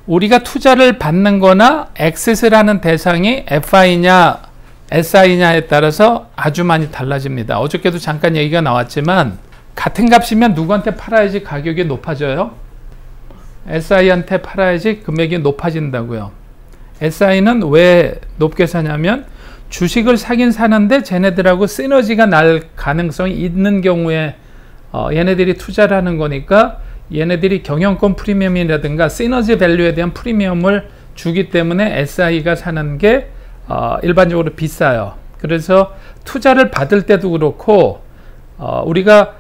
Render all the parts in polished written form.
우리가 투자를 받는 거나 엑싯을 하는 대상이 FI냐 SI냐에 따라서 아주 많이 달라집니다. 어저께도 잠깐 얘기가 나왔지만 같은 값이면 누구한테 팔아야지 가격이 높아져요? SI한테 팔아야지 금액이 높아진다고요. SI는 왜 높게 사냐면 주식을 사긴 사는데 쟤네들하고 시너지가 날 가능성이 있는 경우에 얘네들이 투자를 하는 거니까 얘네들이 경영권 프리미엄이라든가 시너지 밸류에 대한 프리미엄을 주기 때문에 SI가 사는 게 일반적으로 비싸요. 그래서 투자를 받을 때도 그렇고 우리가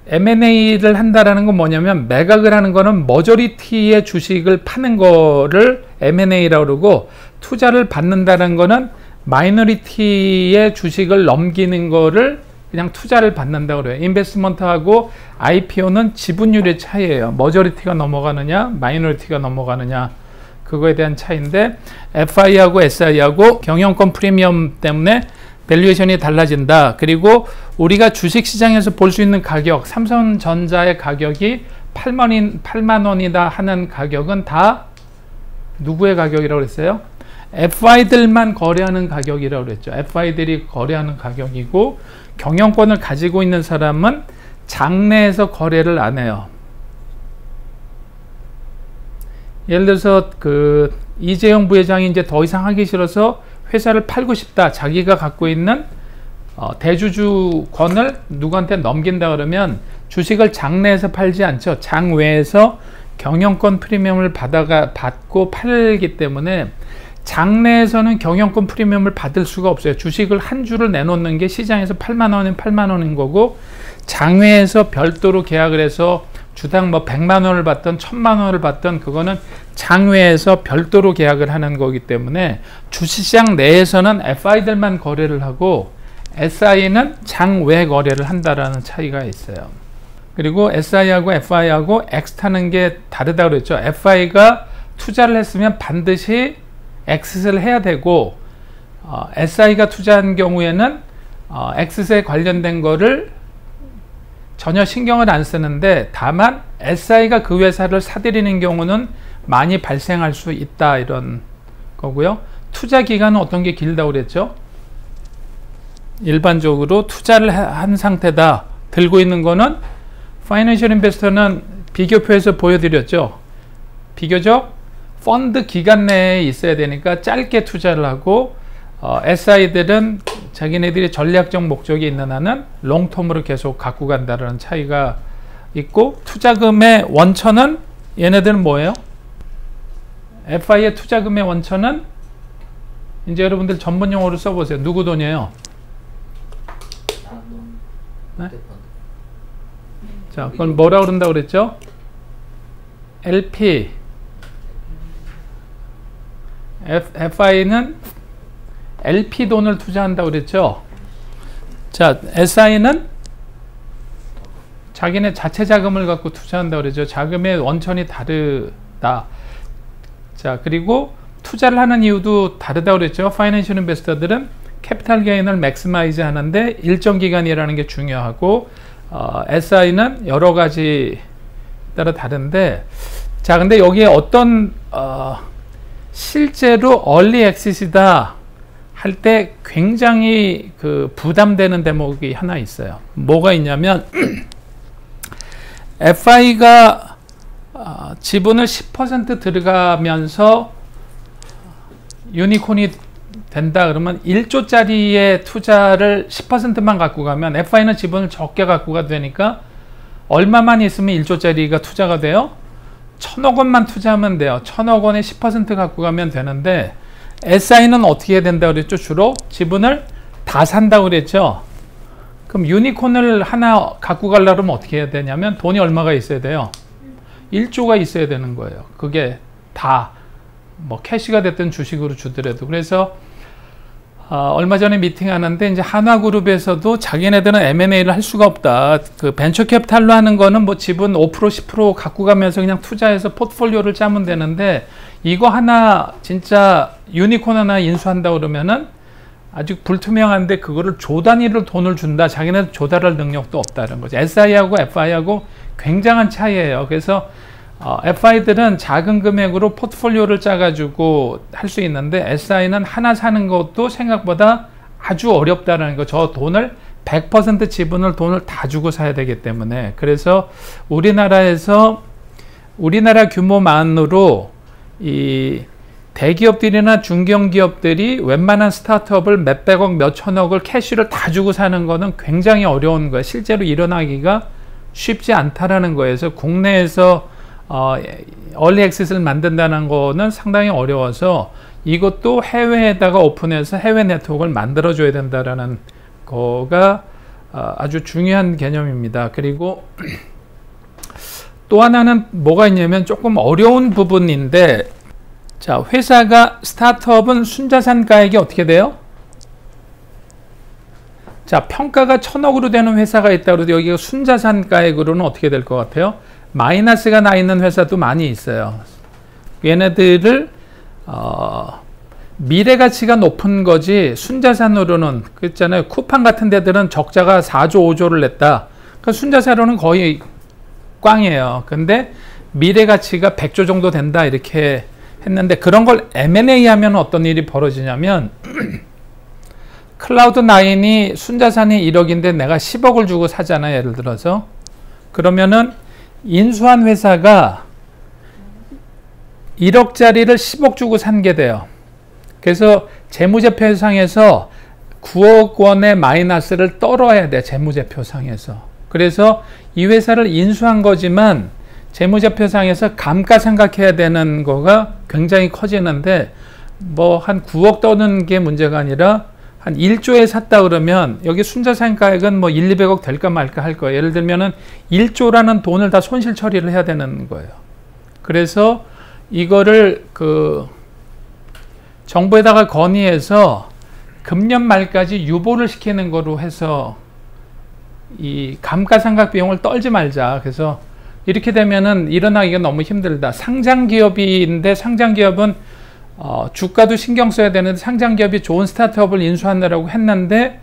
M&A를 한다라는 건 뭐냐면 매각을 하는 거는 머저리티의 주식을 파는 거를 M&A라고 그러고 투자를 받는다는 거는 마이너리티의 주식을 넘기는 거를 그냥 투자를 받는다고 그래요. 인베스트먼트하고 IPO는 지분율의 차이예요. 머저리티가 넘어가느냐 마이너리티가 넘어가느냐 그거에 대한 차이인데 FI하고 SI하고 경영권 프리미엄 때문에 밸류에이션이 달라진다. 그리고 우리가 주식시장에서 볼 수 있는 가격, 삼성전자의 가격이 8만 원이다 하는 가격은 다 누구의 가격이라고 그랬어요? FI들만 거래하는 가격이라고 그랬죠. FI들이 거래하는 가격이고 경영권을 가지고 있는 사람은 장내에서 거래를 안 해요. 예를 들어서 이재용 부회장이 이제 더 이상 하기 싫어서 회사를 팔고 싶다. 자기가 갖고 있는 대주주권을 누구한테 넘긴다 그러면 주식을 장내에서 팔지 않죠. 장외에서 경영권 프리미엄을 받고 팔기 때문에 장내에서는 경영권 프리미엄을 받을 수가 없어요. 주식을 한 주를 내놓는 게 시장에서 8만 원이면 8만 원인 거고 장외에서 별도로 계약을 해서 주당 뭐 100만 원을 받던 1000만 원을 받던 그거는 장외에서 별도로 계약을 하는 거기 때문에 주식시장 내에서는 FI들만 거래를 하고 SI는 장외 거래를 한다라는 차이가 있어요. 그리고 SI하고 FI하고 엑스타는 게 다르다고 그랬죠. FI가 투자를 했으면 반드시 엑싯을 해야 되고 SI가 투자한 경우에는 엑싯에 관련된 거를 전혀 신경을 안 쓰는데 다만 SI가 그 회사를 사들이는 경우는 많이 발생할 수 있다 이런 거고요. 투자 기간은 어떤 게 길다고 그랬죠? 일반적으로 투자를 한 상태다. 들고 있는 거는 파이낸셜 인베스터는 비교표에서 보여드렸죠. 비교적 펀드 기간 내에 있어야 되니까 짧게 투자를 하고 SI들은 자기네들이 전략적 목적이 있는 한은 롱텀으로 계속 갖고 간다는 차이가 있고 투자금의 원천은 얘네들은 뭐예요? FI의 투자금의 원천은 이제 여러분들 전문 용어로 써보세요. 누구 돈이에요? 네? 자, 그건 뭐라고 그런다고 그랬죠? LP FI는 LP 돈을 투자한다고 그랬죠. 자, SI는 자기네 자체 자금을 갖고 투자한다고 그랬죠. 자금의 원천이 다르다. 자, 그리고 투자를 하는 이유도 다르다고 그랬죠. 파이낸셜 인베스터들은 캐피탈 게인을 맥시마이즈 하는데 일정 기간이라는 게 중요하고 SI는 여러 가지 따라 다른데 자, 근데 여기에 어떤 실제로 얼리 엑시스다 할 때 굉장히 부담되는 대목이 하나 있어요. 뭐가 있냐면 FI가 지분을 10% 들어가면서 유니콘이 된다 그러면 1조짜리의 투자를 10%만 갖고 가면 FI는 지분을 적게 갖고 가도 되니까 얼마만 있으면 1조짜리가 투자가 돼요? 1000억 원만 투자하면 돼요. 1000억 원에 10% 갖고 가면 되는데 SI는 어떻게 해야 된다고 그랬죠? 주로 지분을 다 산다고 그랬죠? 그럼 유니콘을 하나 갖고 가려면 어떻게 해야 되냐면 돈이 얼마가 있어야 돼요? 1조가 있어야 되는 거예요. 그게 다 뭐 캐시가 됐든 주식으로 주더라도. 그래서 얼마 전에 미팅하는데 이제 한화그룹에서도 자기네들은 M&A를 할 수가 없다. 벤처 캐피탈로 하는 거는 뭐 지분 5% 10% 갖고 가면서 그냥 투자해서 포트폴리오를 짜면 되는데 이거 하나 진짜 유니콘 하나 인수한다 그러면은 아직 불투명한데 그거를 조 단위로 돈을 준다. 자기네들 조달할 능력도 없다는 거죠. SI하고 FI하고 굉장한 차이예요. 그래서 FI들은 작은 금액으로 포트폴리오를 짜가지고 할 수 있는데 SI는 하나 사는 것도 생각보다 아주 어렵다는 거. 저 돈을 100% 지분을 돈을 다 주고 사야 되기 때문에. 그래서 우리나라에서 우리나라 규모만으로 이 대기업들이나 중견기업들이 웬만한 스타트업을 몇백억 몇천억을 캐시를 다 주고 사는 거는 굉장히 어려운 거예요. 실제로 일어나기가 쉽지 않다라는 거예요. 그래서 국내에서 얼리 액세스를 만든다는 거는 상당히 어려워서 이것도 해외에다가 오픈해서 해외 네트워크를 만들어 줘야 된다라는 거가 아주 중요한 개념입니다. 그리고 또 하나는 뭐가 있냐면 조금 어려운 부분인데, 자, 회사가 스타트업은 순자산가액이 어떻게 돼요? 자, 평가가 1000억으로 되는 회사가 있다고 해도 여기가 순자산가액으로는 어떻게 될 것 같아요? 마이너스가 나 있는 회사도 많이 있어요. 얘네들을 미래 가치가 높은 거지 순자산으로는, 그렇잖아요. 쿠팡 같은 데들은 적자가 4조 5조를 냈다. 그러니까 순자산으로는 거의 꽝이에요. 근데 미래 가치가 100조 정도 된다 이렇게 했는데, 그런 걸 M&A 하면 어떤 일이 벌어지냐면 클라우드9이 순자산이 1억인데 내가 10억을 주고 사잖아요. 예를 들어서. 그러면은 인수한 회사가 1억짜리를 10억 주고 산 게 돼요. 그래서 재무제표상에서 9억 원의 마이너스를 떨어야 돼. 재무제표상에서. 그래서 이 회사를 인수한 거지만 재무제표상에서 감가상각해야 되는 거가 굉장히 커지는데, 뭐 한 9억 떠는 게 문제가 아니라 한 1조에 샀다 그러면 여기 순자산가액은 뭐 1, 200억 될까 말까 할 거예요. 예를 들면은 1조라는 돈을 다 손실 처리를 해야 되는 거예요. 그래서 이거를 정부에다가 건의해서 금년 말까지 유보를 시키는 거로 해서 이 감가상각 비용을 떨지 말자. 그래서 이렇게 되면은 일어나기가 너무 힘들다. 상장기업인데 상장기업은 주가도 신경 써야 되는데, 상장기업이 좋은 스타트업을 인수하느라고 했는데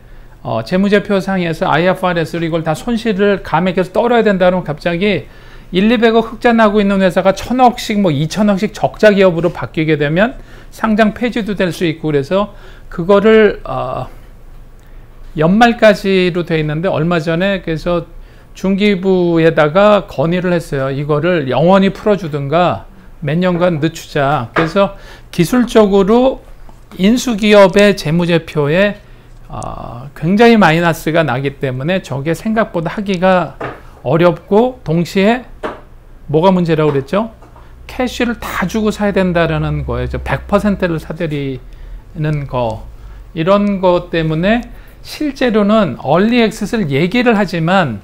재무제표상에서 IFRS로 이걸 다 손실을 감액해서 떨어야 된다 그러면 갑자기 1, 200억 흑자 나고 있는 회사가 1000억씩 뭐 2000억씩 적자 기업으로 바뀌게 되면 상장 폐지도 될 수 있고, 그래서 그거를 연말까지로 돼 있는데 얼마 전에 그래서 중기부에다가 건의를 했어요. 이거를 영원히 풀어주든가 몇 년간 늦추자. 그래서 기술적으로 인수기업의 재무제표에 굉장히 마이너스가 나기 때문에 저게 생각보다 하기가 어렵고, 동시에 뭐가 문제라고 그랬죠? 캐시를 다 주고 사야 된다라는 거예요. 100%를 사들이는 거. 이런 것 때문에 실제로는 얼리 액세스를 얘기를 하지만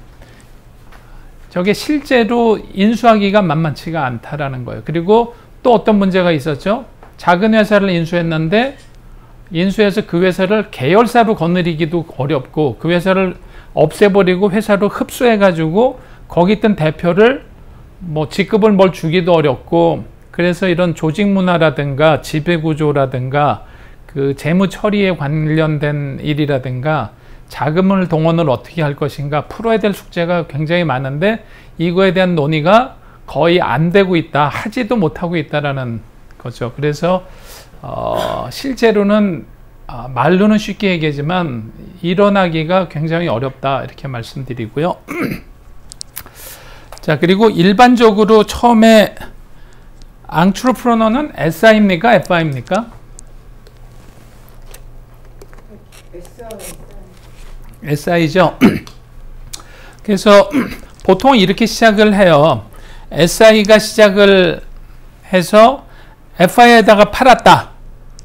저게 실제로 인수하기가 만만치가 않다라는 거예요. 그리고 또 어떤 문제가 있었죠? 작은 회사를 인수했는데 인수해서 그 회사를 계열사로 거느리기도 어렵고, 그 회사를 없애버리고 회사로 흡수해가지고 거기 있던 대표를 뭐 직급을 뭘 주기도 어렵고, 그래서 이런 조직 문화라든가 지배구조라든가 그 재무 처리에 관련된 일이라든가 자금을 동원을 어떻게 할 것인가 풀어야 될 숙제가 굉장히 많은데, 이거에 대한 논의가 거의 안 되고 있다, 하지도 못하고 있다라는 거죠. 그래서 실제로는 말로는 쉽게 얘기하지만 일어나기가 굉장히 어렵다 이렇게 말씀드리고요. 자, 그리고 일반적으로 처음에 앙트로프러너는 SI입니까? FI입니까? SI죠. 그래서 보통 이렇게 시작을 해요. SI가 시작을 해서 FI에다가 팔았다.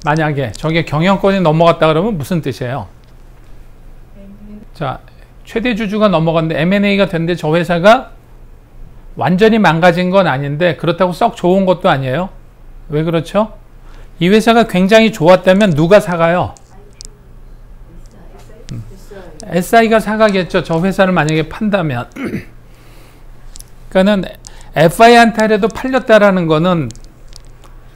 만약에 저게 경영권이 넘어갔다 그러면 무슨 뜻이에요? 자, 최대 주주가 넘어갔는데 M&A가 됐는데 저 회사가 완전히 망가진 건 아닌데 그렇다고 썩 좋은 것도 아니에요. 왜 그렇죠? 이 회사가 굉장히 좋았다면 누가 사가요? SI가 사가겠죠. 저 회사를 만약에 판다면. 그러니까는 FI한테라도 팔렸다라는 거는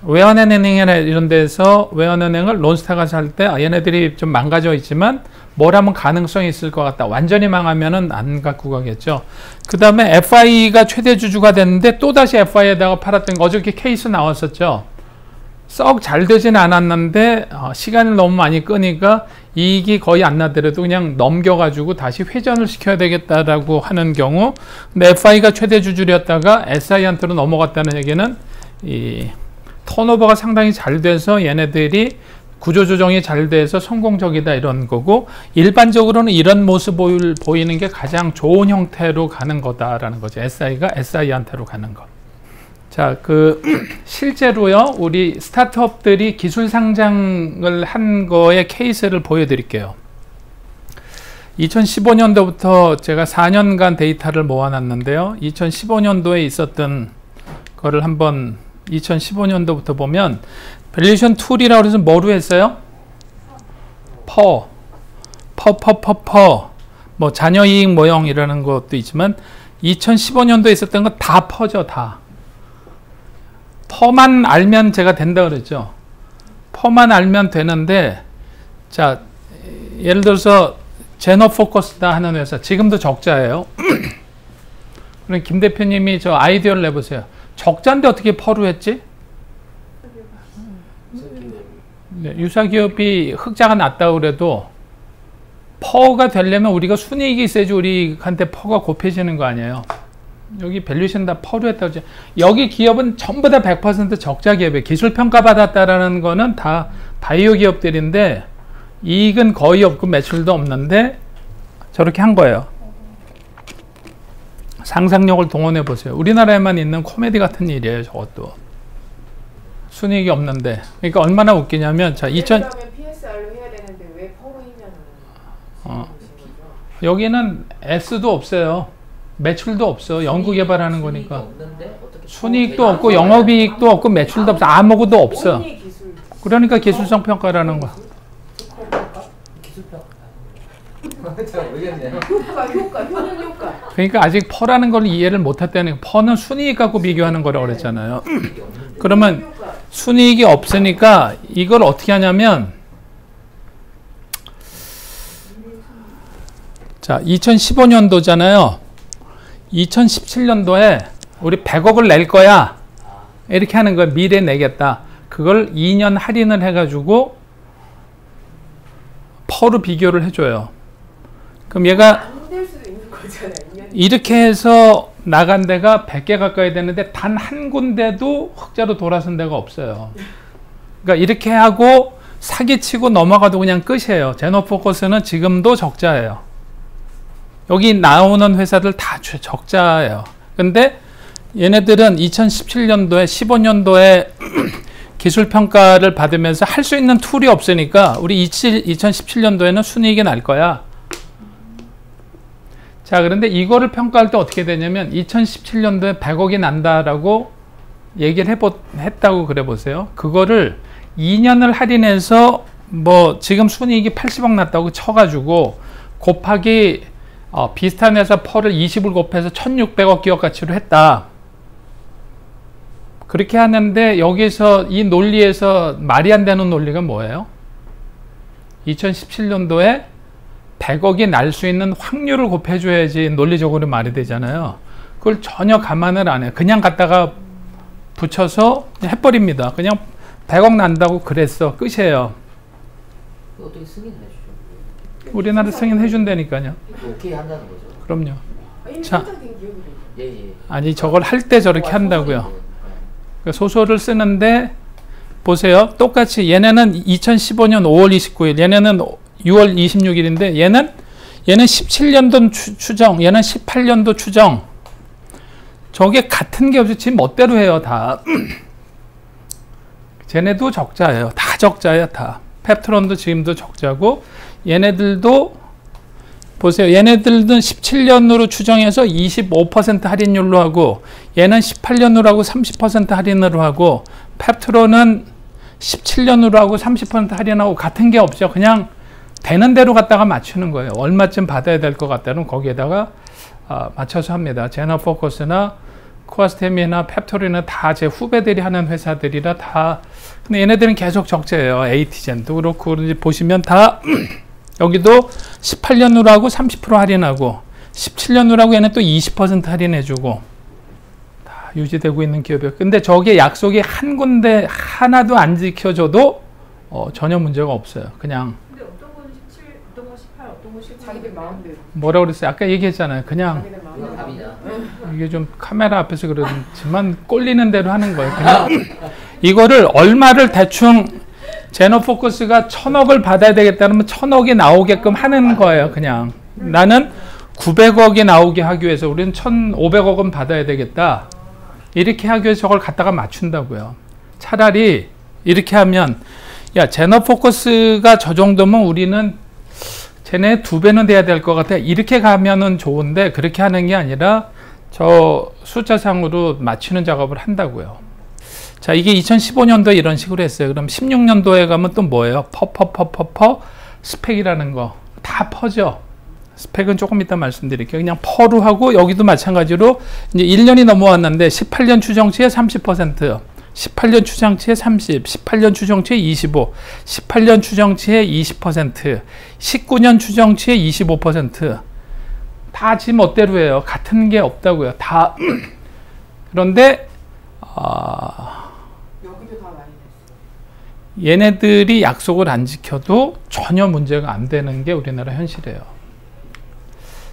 외환은행이나 이런 데서 외환은행을 론스타가 살 때 얘네들이 좀 망가져 있지만 뭘 하면 가능성이 있을 것 같다. 완전히 망하면은 안 갖고 가겠죠. 그 다음에 FI가 최대 주주가 됐는데 또다시 FI에다가 팔았던 거 어저께 케이스 나왔었죠. 썩 잘 되진 않았는데 시간을 너무 많이 끄니까 이익이 거의 안 나더라도 그냥 넘겨가지고 다시 회전을 시켜야 되겠다라고 하는 경우, 근데 FI가 최대 주주였다가 SI한테로 넘어갔다는 얘기는 이 턴오버가 상당히 잘 돼서 얘네들이 구조조정이 잘 돼서 성공적이다 이런 거고, 일반적으로는 이런 모습을 보이는 게 가장 좋은 형태로 가는 거다라는 거죠. SI가 SI한테로 가는 거. 자, 실제로요, 우리 스타트업들이 기술 상장을 한 거의 케이스를 보여드릴게요. 2015년도부터 제가 4년간 데이터를 모아놨는데요. 2015년도에 있었던 거를 한번 2015년도부터 보면 밸류에이션 툴이라고 해서 뭐로 했어요? 뭐 자녀이익 모형이라는 것도 있지만 2015년도에 있었던 건 다 퍼죠. 다. 퍼만 알면 제가 된다 그랬죠. 퍼만 알면 되는데, 자, 예를 들어서 제너포커스다 하는 회사, 지금도 적자예요. 그럼 김 대표님이 저 아이디어를 내보세요. 적자인데 어떻게 퍼로 했지? 네, 유사기업이 흑자가 났다고 그래도 퍼가 되려면 우리가 순이익이 있어야지 우리한테 퍼가 곱해지는 거 아니에요. 여기 밸류에이션 다 퍼로 했다고 하죠. 여기 기업은 전부 다 100% 적자 기업이에요. 기술 평가 받았다라는 거는 다 바이오 기업들인데 이익은 거의 없고 매출도 없는데 저렇게 한 거예요. 상상력을 동원해 보세요. 우리나라에만 있는 코미디 같은 일이에요. 저것도 순이익이 없는데. 그러니까 얼마나 웃기냐면, 자, PSR로 해야 되는데 왜 퍼로 했냐는. 여기는 S도 없어요. 매출도 없어. 연구 개발하는 거니까. 순이익도 없고 영업이익도 없고 매출도 없어. 아무것도 없어. 그러니까 기술성 평가라는 거. 효과. 그러니까 아직 퍼라는 걸 이해를 못했다는, 퍼는 순이익 갖고 비교하는 거라고 그랬잖아요. 그러면 순이익이 없으니까 이걸 어떻게 하냐면, 자, 2015년도잖아요. 2017년도에 우리 100억을 낼 거야. 이렇게 하는 거야. 미래 내겠다. 그걸 2년 할인을 해가지고 퍼로 비교를 해줘요. 그럼 얘가 안 될 수도 있는 거잖아요. 이렇게 해서 나간 데가 100개 가까이 되는데 단 한 군데도 흑자로 돌아선 데가 없어요. 그러니까 이렇게 하고 사기치고 넘어가도 그냥 끝이에요. 제너포커스는 지금도 적자예요. 여기 나오는 회사들 다 적자예요. 근데 얘네들은 2017년도에 15년도에 기술평가를 받으면서 할 수 있는 툴이 없으니까 우리 2017년도에는 순이익이 날 거야. 자, 그런데 이거를 평가할 때 어떻게 되냐면 2017년도에 100억이 난다라고 얘기를 했다고 그래 보세요. 그거를 2년을 할인해서 뭐 지금 순이익이 80억 났다고 쳐가지고 곱하기 비슷한 회사 퍼를 20을 곱해서 1600억 기업 가치로 했다. 그렇게 하는데 여기서 이 논리에서 말이 안 되는 논리가 뭐예요? 2017년도에 100억이 날 수 있는 확률을 곱해줘야지 논리적으로 말이 되잖아요. 그걸 전혀 감안을 안 해요. 그냥 갖다가 붙여서 그냥 해버립니다. 그냥 100억 난다고 그랬어. 끝이에요. 어떻게 승인해 주죠? 우리나라 승인해 준다니까요. 오케이 한다는 거죠? 그럼요. 자, 예. 아니 저걸 할 때 저렇게 한다고요. 소설을 쓰는데 보세요. 똑같이 얘네는 2015년 5월 29일, 얘네는 6월 26일인데 얘는 17년도 추정, 얘는 18년도 추정. 저게 같은 게 없이 지 멋대로 해요, 다. 쟤네도 적자예요. 다 적자예요, 다. 펩트론도 지금도 적자고, 얘네들도 보세요. 얘네들은 17년으로 추정해서 25% 할인율로 하고, 얘는 18년으로 하고 30% 할인으로 하고, 펩트론은 17년으로 하고 30% 할인하고 같은 게 없죠. 그냥 되는 대로 갖다가 맞추는 거예요. 얼마쯤 받아야 될 것 같다는 거기에다가 맞춰서 합니다. 제너포커스나 코아스테미나 펩토리는 다 제 후배들이 하는 회사들이라 다. 근데 얘네들은 계속 적자예요. 에이티젠도 그렇고. 이제 보시면 다 여기도 18년 후라고 30% 할인하고 17년 후라고 얘는 또 20% 할인해주고 다 유지되고 있는 기업이에요. 근데 저게 약속이 한 군데 하나도 안 지켜줘도 전혀 문제가 없어요. 그냥. 근데 어떤 건 17, 어떤 건 18, 어떤 건 19. 자기들 마음대로. 뭐라 그랬어요? 아까 얘기했잖아요. 그냥 자기들 이거 마음대로. 답이냐? 이게 좀 카메라 앞에서 그러지만 꼴리는 대로 하는 거예요. 그냥 이거를 얼마를 대충 제너포커스가 1000억을 받아야 되겠다 그러면 1000억이 나오게끔 하는 거예요. 그냥 나는 900억이 나오게 하기 위해서 우리는 1500억은 받아야 되겠다. 이렇게 하기 위해서 저걸 갖다가 맞춘다고요. 차라리 이렇게 하면 야 제너포커스가 저 정도면 우리는 쟤네 2배는 돼야 될 것 같아. 이렇게 가면은 좋은데 그렇게 하는 게 아니라 저 숫자상으로 맞추는 작업을 한다고요. 자, 이게 2015년도에 이런 식으로 했어요. 그럼 16년도에 가면 또 뭐예요? 퍼 스펙이라는 거. 다 퍼죠. 스펙은 조금 이따 말씀드릴게요. 그냥 퍼로 하고 여기도 마찬가지로 이제 1년이 넘어왔는데 18년 추정치에 30%, 18년 추정치에 30, 18년 추정치에 25, 18년 추정치에 20%, 19년 추정치에 25%. 다 지 멋대로예요. 같은 게 없다고요. 다. 그런데 여기도 다 많이 냈어요. 얘네들이 약속을 안 지켜도 전혀 문제가 안 되는 게 우리나라 현실이에요.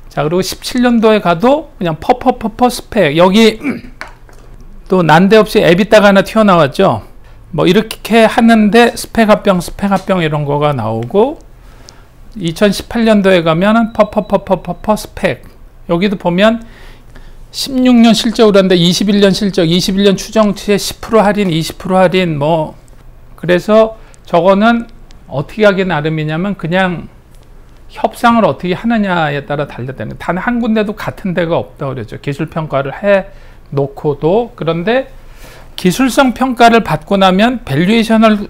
자, 그리고 17년도에 가도 그냥 퍼 스펙. 여기 또 난데없이 에비타가 하나 튀어나왔죠. 뭐 이렇게 하는데 스펙 합병 이런 거가 나오고 2018년도에 가면은 퍼 스펙. 여기도 보면 16년 실적으로 하는데 21년 실적, 21년 추정치에 10% 할인, 20% 할인 뭐. 그래서 저거는 어떻게 하기 나름이냐면 그냥 협상을 어떻게 하느냐에 따라 달렸다는. 단 한 군데도 같은 데가 없다고 그랬죠. 기술 평가를 해 놓고도. 그런데 기술성 평가를 받고 나면 밸류에이션을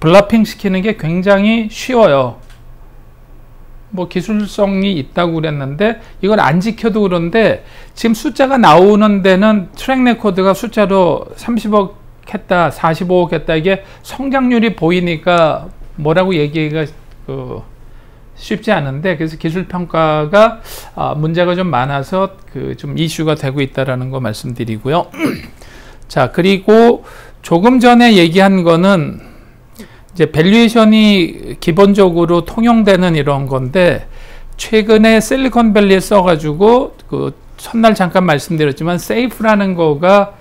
블러핑 시키는 게 굉장히 쉬워요. 뭐 기술성이 있다고 그랬는데 이걸 안 지켜도 그런데 지금 숫자가 나오는 데는 트랙 레코드가 숫자로 30억 했다, 45억 했다. 이게 성장률이 보이니까 뭐라고 얘기가 쉽지 않은데, 그래서 기술 평가가 문제가 좀 많아서 좀 이슈가 되고 있다라는 거 말씀드리고요. 자, 그리고 조금 전에 얘기한 거는 이제 밸류에이션이 기본적으로 통용되는 이런 건데, 최근에 실리콘밸리에 써가지고 첫날 잠깐 말씀드렸지만 세이프라는 거가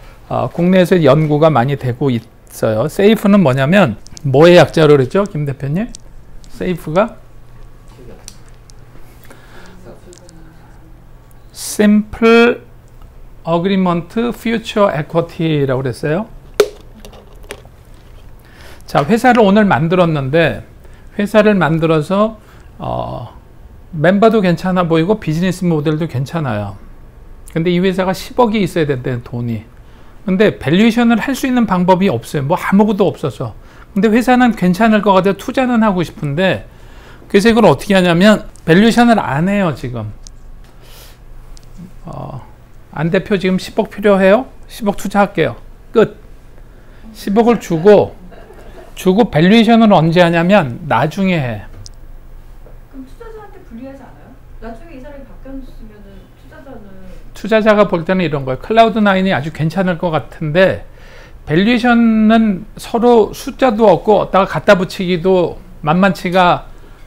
국내에서 연구가 많이 되고 있어요. 세이프는 뭐냐면 뭐의 약자로 그랬죠, 김 대표님? 세이프가 Simple Agreement Future Equity라고 그랬어요. 자, 회사를 오늘 만들었는데, 회사를 만들어서 멤버도 괜찮아 보이고 비즈니스 모델도 괜찮아요. 근데 이 회사가 10억이 있어야 된다는 돈이. 근데 밸류에이션을 할 수 있는 방법이 없어요. 뭐 아무것도 없어서. 근데 회사는 괜찮을 것 같아요. 투자는 하고 싶은데. 그래서 이걸 어떻게 하냐면 밸류에이션을 안 해요, 지금. 안 대표 지금 10억 필요해요? 10억 투자할게요. 끝. 10억을 주고 밸류에이션을 언제 하냐면 나중에 해. 그럼 투자자한테 불리하지 않아요? 나중에 이 사람이 바뀌었으면은 투자자가 볼 때는 이런 거예요. 클라우드9이 아주 괜찮을 것 같은데 밸류에이션은 서로 숫자도 없고 어디다가 갖다 붙이기도 만만치가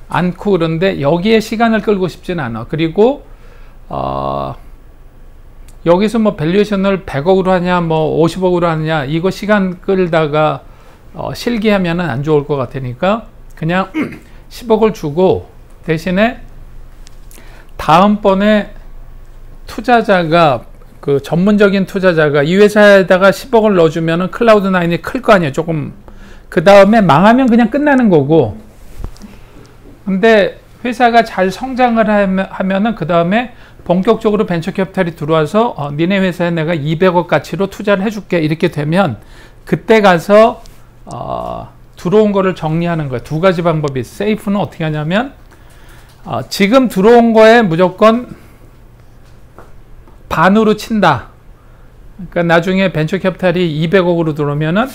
않고, 그런데 여기에 시간을 끌고 싶지는 않아. 그리고 여기서 뭐 밸류에이션을 100억으로 하냐 뭐 50억으로 하느냐, 이거 시간 끌다가 실기하면은 안 좋을 것 같으니까 그냥 10억을 주고 대신에 다음번에 투자자가 전문적인 투자자가 이 회사에다가 10억을 넣어주면은 클라우드9이 클 거 아니에요. 조금 그 다음에 망하면 그냥 끝나는 거고, 근데 회사가 잘 성장을 하면은 그 다음에 본격적으로 벤처 캐피탈이 들어와서 니네 회사에 내가 200억 가치로 투자를 해줄게, 이렇게 되면 그때 가서 들어온 거를 정리하는 거예요. 두 가지 방법이 있어요. 세이프는 어떻게 하냐면 지금 들어온 거에 무조건 반으로 친다. 그러니까 나중에 벤처 캐피탈이 200억으로 들어오면은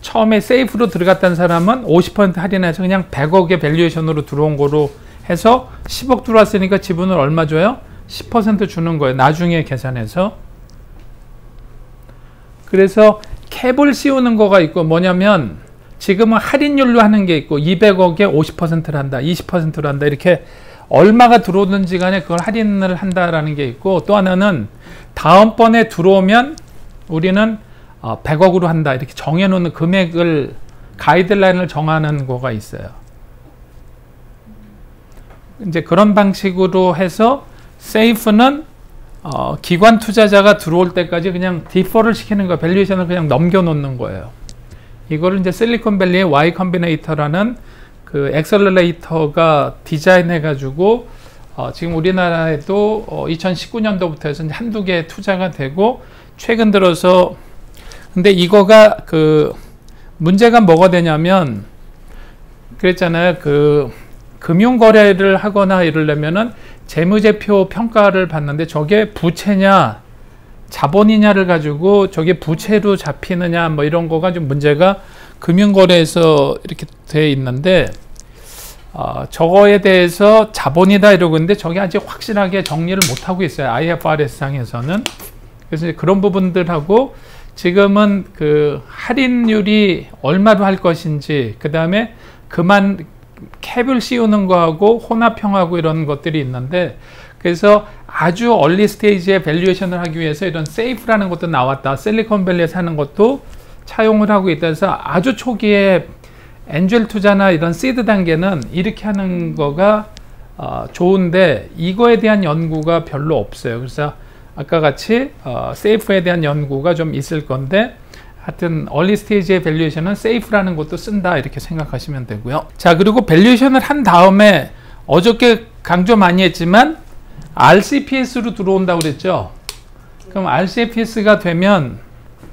처음에 세이프로 들어갔던 사람은 50% 할인해서 그냥 100억의 밸류에이션으로 들어온 거로 해서 10억 들어왔으니까 지분을 얼마 줘요? 10% 주는 거예요. 나중에 계산해서. 그래서 캡을 씌우는 거가 있고 뭐냐면 지금은 할인율로 하는 게 있고 200억에 50%를 한다, 20%를 한다 이렇게 얼마가 들어오든지 간에 그걸 할인을 한다라는 게 있고 또 하나는 다음번에 들어오면 우리는 100억으로 한다 이렇게 정해놓는 금액을 가이드라인을 정하는 거가 있어요. 이제 그런 방식으로 해서 세이프는 기관 투자자가 들어올 때까지 그냥 디퍼를 시키는 거, 밸류에이션을 그냥 넘겨놓는 거예요. 이거를 이제 실리콘밸리의 Y 컴비네이터라는 그 엑셀러레이터가 디자인해가지고 지금 우리나라에도 2019년도부터 해서 한두 개 투자가 되고 최근 들어서 근데 이거가 그 문제가 뭐가 되냐면 그랬잖아요. 그 금융거래를 하거나 이러려면은 재무제표 평가를 받는데 저게 부채냐 자본이냐를 가지고 저게 부채로 잡히느냐 뭐 이런 거가 좀 문제가 금융거래에서 이렇게 돼 있는데 저거에 대해서 자본이다 이러고 있는데 저게 아직 확실하게 정리를 못하고 있어요. IFRS 상에서는. 그래서 이제 그런 부분들하고 지금은 그 할인율이 얼마로 할 것인지 그 다음에 그만 캡을 씌우는 거하고 혼합형하고 이런 것들이 있는데 그래서 아주 얼리 스테이지의 밸류에이션을 하기 위해서 이런 세이프라는 것도 나왔다. 실리콘밸리에서 하는 것도 차용을 하고 있다. 그래서 아주 초기에 엔젤 투자나 이런 시드 단계는 이렇게 하는 거가 좋은데 이거에 대한 연구가 별로 없어요. 그래서 아까 같이 세이프에 대한 연구가 좀 있을 건데 하여튼 얼리 스테이지의 밸류에이션은 세이프라는 것도 쓴다 이렇게 생각하시면 되고요. 자 그리고 밸류에이션을 한 다음에 어저께 강조 많이 했지만 RCPS로 들어온다고 그랬죠. 그럼 RCPS가 되면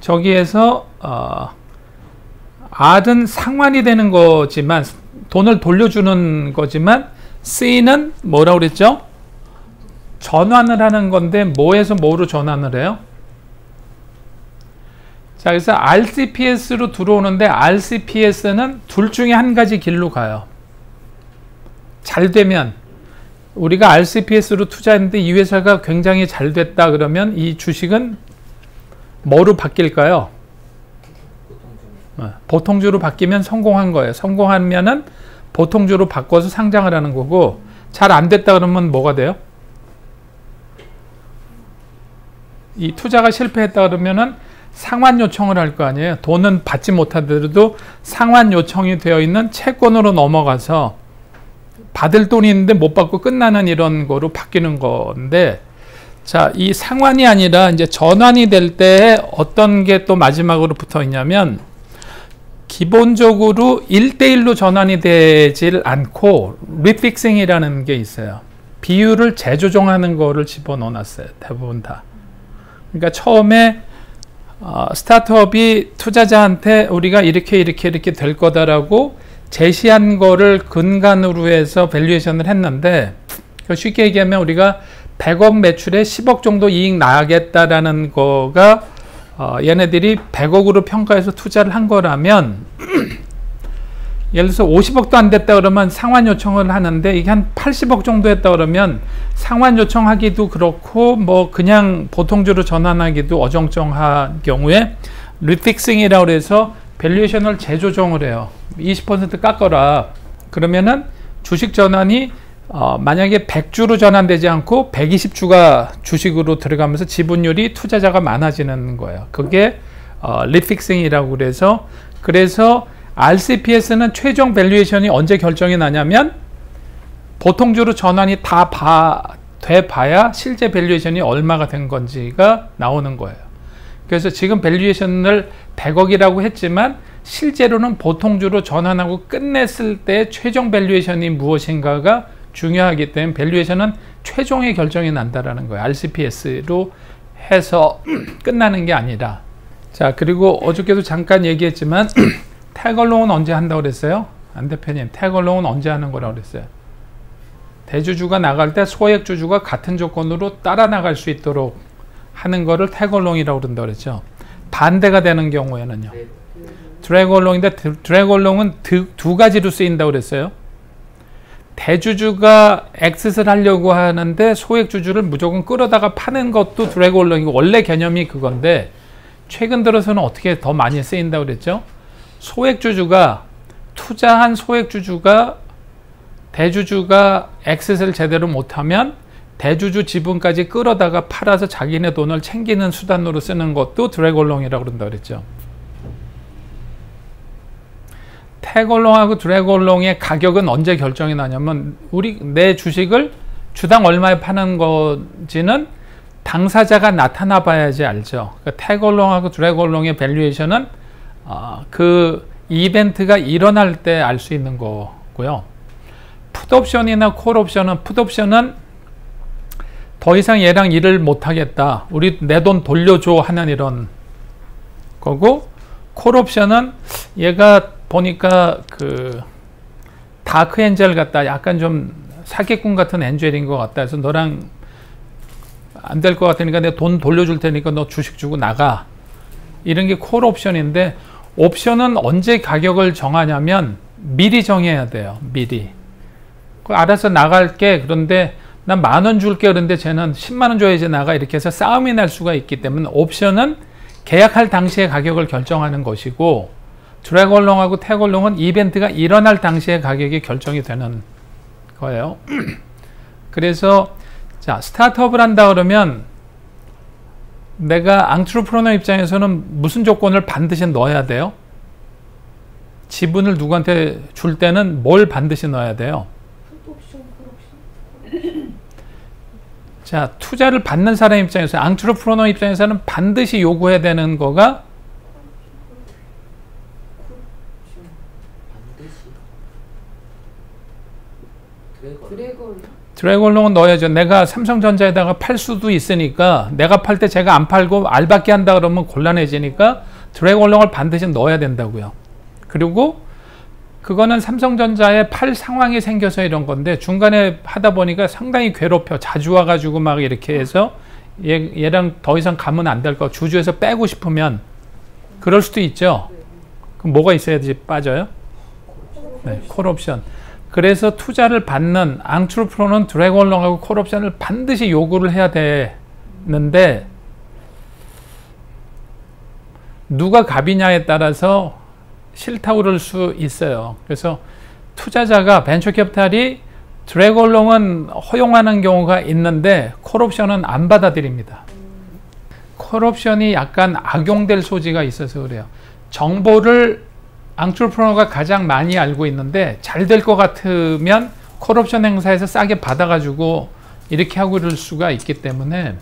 저기에서 R은 상환이 되는 거지만 돈을 돌려주는 거지만 C는 뭐라고 그랬죠? 전환을 하는 건데 뭐에서 뭐로 전환을 해요? 자 그래서 RCPS로 들어오는데 RCPS는 둘 중에 한 가지 길로 가요. 잘 되면 우리가 RCPS로 투자했는데 이 회사가 굉장히 잘 됐다 그러면 이 주식은 뭐로 바뀔까요? 보통주로 바뀌면 성공한 거예요. 성공하면은 보통주로 바꿔서 상장을 하는 거고 잘 안 됐다 그러면 뭐가 돼요? 이 투자가 실패했다 그러면은 상환 요청을 할 거 아니에요. 돈은 받지 못하더라도 상환 요청이 되어 있는 채권으로 넘어가서 받을 돈이 있는데 못 받고 끝나는 이런 거로 바뀌는 건데 자, 이 상환이 아니라 이제 전환이 될 때 어떤 게 또 마지막으로 붙어 있냐면 기본적으로 1대1로 전환이 되질 않고 리픽싱이라는 게 있어요. 비율을 재조정하는 거를 집어넣어 놨어요. 대부분 다. 그러니까 처음에 스타트업이 투자자한테 우리가 이렇게 될 거다라고 제시한 거를 근간으로 해서 밸류에이션을 했는데 쉽게 얘기하면 우리가 100억 매출에 10억 정도 이익 나겠다라는 거가 얘네들이 100억으로 평가해서 투자를 한 거라면 예를 들어서 50억도 안 됐다 그러면 상환 요청을 하는데 이게 한 80억 정도 했다 그러면 상환 요청하기도 그렇고 뭐 그냥 보통주로 전환하기도 어정쩡한 경우에 리픽싱이라고 해서 밸류에이션을 재조정을 해요. 20% 깎아라. 그러면은 주식 전환이 만약에 100주로 전환되지 않고 120주가 주식으로 들어가면서 지분율이 투자자가 많아지는 거예요. 그게 리픽싱이라고 그래서 RCPS는 최종 밸류에이션이 언제 결정이 나냐면 보통주로 전환이 다 돼봐야 실제 밸류에이션이 얼마가 된 건지가 나오는 거예요. 그래서 지금 밸류에이션을 100억이라고 했지만 실제로는 보통주로 전환하고 끝냈을 때 최종 밸류에이션이 무엇인가가 중요하기 때문에 밸류에이션은 최종의 결정이 난다라는 거예요. RCPS로 해서 끝나는 게 아니라. 자, 그리고 어저께도 잠깐 얘기했지만 태글롱은 언제 한다고 그랬어요? 안 대표님, 태글롱은 언제 하는 거라고 그랬어요? 대주주가 나갈 때 소액주주가 같은 조건으로 따라 나갈 수 있도록 하는 거를 태골롱이라고 그런다 그랬죠. 반대가 되는 경우에는요. 네. 드래곤롱인데 드래곤롱은 두 가지로 쓰인다고 그랬어요. 대주주가 엑싯을 하려고 하는데 소액주주를 무조건 끌어다가 파는 것도 드래곤롱이고 원래 개념이 그건데 최근 들어서는 어떻게 더 많이 쓰인다고 그랬죠. 소액주주가 투자한 소액주주가 대주주가 엑싯을 제대로 못하면 대주주 지분까지 끌어다가 팔아서 자기네 돈을 챙기는 수단으로 쓰는 것도 드래곤롱이라고 그런다 그랬죠. 태골롱하고 드래곤롱의 가격은 언제 결정이 나냐면 내 주식을 주당 얼마에 파는 건지는 당사자가 나타나 봐야지 알죠. 그러니까 태골롱하고 드래곤롱의 밸류에이션은 그 이벤트가 일어날 때 알 수 있는 거고요. 풋옵션이나 콜옵션은 풋옵션은 더 이상 얘랑 일을 못하겠다. 우리 내 돈 돌려줘 하는 이런 거고, 콜옵션은 얘가 보니까 그 다크 엔젤 같다. 약간 좀 사기꾼 같은 엔젤인 것 같다. 그래서 너랑 안 될 것 같으니까 내가 돈 돌려줄 테니까 너 주식 주고 나가. 이런 게 콜옵션인데, 옵션은 언제 가격을 정하냐면 미리 정해야 돼요. 미리. 알아서 나갈게. 그런데 난 10,000원 줄게. 그런데 쟤는 100,000원 줘야지 나가. 이렇게 해서 싸움이 날 수가 있기 때문에 옵션은 계약할 당시의 가격을 결정하는 것이고, 드래곤롱하고 태골롱은 이벤트가 일어날 당시의 가격이 결정이 되는 거예요. 그래서 자, 스타트업을 한다 그러면 내가 앙트르프로너 입장에서는 무슨 조건을 반드시 넣어야 돼요? 지분을 누구한테 줄 때는 뭘 반드시 넣어야 돼요? 자, 투자를 받는 사람 입장에서, 앙트르프로너 입장에서는 반드시 요구해야 되는 거가 드래곤롱은 넣어야죠. 내가 삼성전자에다가 팔 수도 있으니까, 내가 팔 때 제가 안 팔고 알받게 한다 그러면 곤란해지니까 드래곤롱을 반드시 넣어야 된다고요. 그리고 그거는 삼성전자에 팔 상황이 생겨서 이런 건데, 중간에 하다 보니까 상당히 괴롭혀. 자주 와가지고 막 이렇게 해서 얘랑 더 이상 가면 안 될 거, 주주에서 빼고 싶으면 그럴 수도 있죠. 그럼 뭐가 있어야지 빠져요? 네, 콜옵션. 그래서 투자를 받는 앙트르프로는 드래곤롱하고 콜옵션을 반드시 요구를 해야 되는데, 누가 갑이냐에 따라서 싫다고 그럴 수 있어요. 그래서 투자자가 벤처캐피탈이 드래곤롱은 허용하는 경우가 있는데 콜옵션은 안 받아들입니다. 콜옵션이 약간 악용될 소지가 있어서 그래요. 정보를 앙트르프로너가 가장 많이 알고 있는데 잘 될 것 같으면 콜옵션 행사에서 싸게 받아가지고 이렇게 하고 이럴 수가 있기 때문에,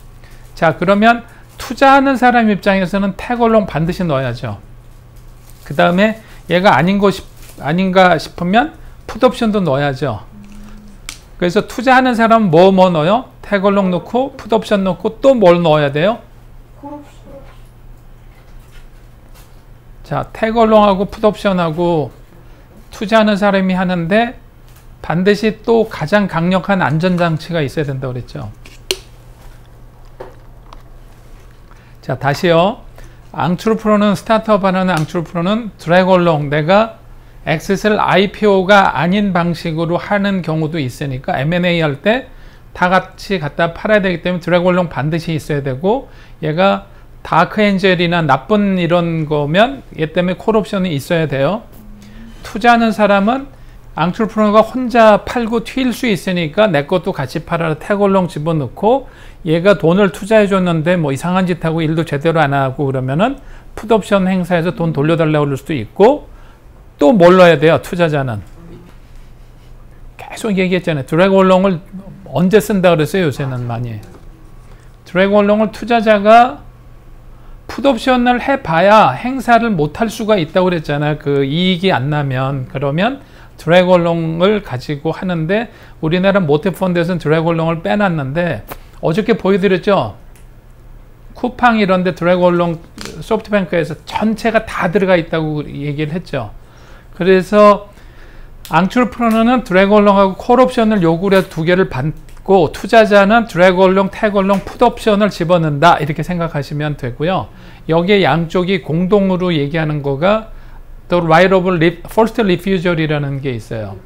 자, 그러면 투자하는 사람 입장에서는 태골롱 반드시 넣어야죠. 그 다음에 얘가 아닌가 싶으면 풋옵션도 넣어야죠. 그래서 투자하는 사람은 뭐 넣어요? 태골롱 넣고 풋옵션 넣고 또 뭘 넣어야 돼요? 자, 태골롱하고 풋옵션하고 투자하는 사람이 하는데 반드시 또 가장 강력한 안전장치가 있어야 된다고 그랬죠. 자, 다시요. 앙트르프로는, 스타트업 하는 앙트르프로는 드래곤롱, 내가 엑싯을 IPO가 아닌 방식으로 하는 경우도 있으니까 M&A 할 때 다 같이 갖다 팔아야 되기 때문에 드래곤롱 반드시 있어야 되고, 얘가 다크 엔젤이나 나쁜 이런 거면 얘 때문에 콜옵션이 있어야 돼요. 투자하는 사람은 앙트르프로너가 혼자 팔고 튈 수 있으니까 내 것도 같이 팔아라, 태골롱 집어넣고, 얘가 돈을 투자해 줬는데 뭐 이상한 짓 하고 일도 제대로 안 하고 그러면은 풋옵션 행사에서 돈 돌려달라고 그럴 수도 있고, 또 뭘 넣어야 돼요? 투자자는 계속 얘기했잖아요. 드래곤롱을 언제 쓴다 그랬어요? 요새는 많이. 드래곤롱을 투자자가 풋옵션을 해봐야 행사를 못할 수가 있다고 그랬잖아요. 그 이익이 안 나면. 그러면 드래곤롱을 가지고 하는데, 우리나라 모태펀드에서는 드래곤롱을 빼놨는데, 어저께 보여드렸죠? 쿠팡 이런데 드래곤롱 소프트뱅크에서 전체가 다 들어가 있다고 얘기를 했죠. 그래서 앙트르프로너는 드래곤롱하고 콜옵션을 요구를 해서 두 개를 고 투자자는 드래그 얼롱, 태그 얼롱, 풋 옵션을 집어넣는다 이렇게 생각하시면 되고요. 여기에 양쪽이 공동으로 얘기하는 거가 The right of first refusal이라는 게 있어요.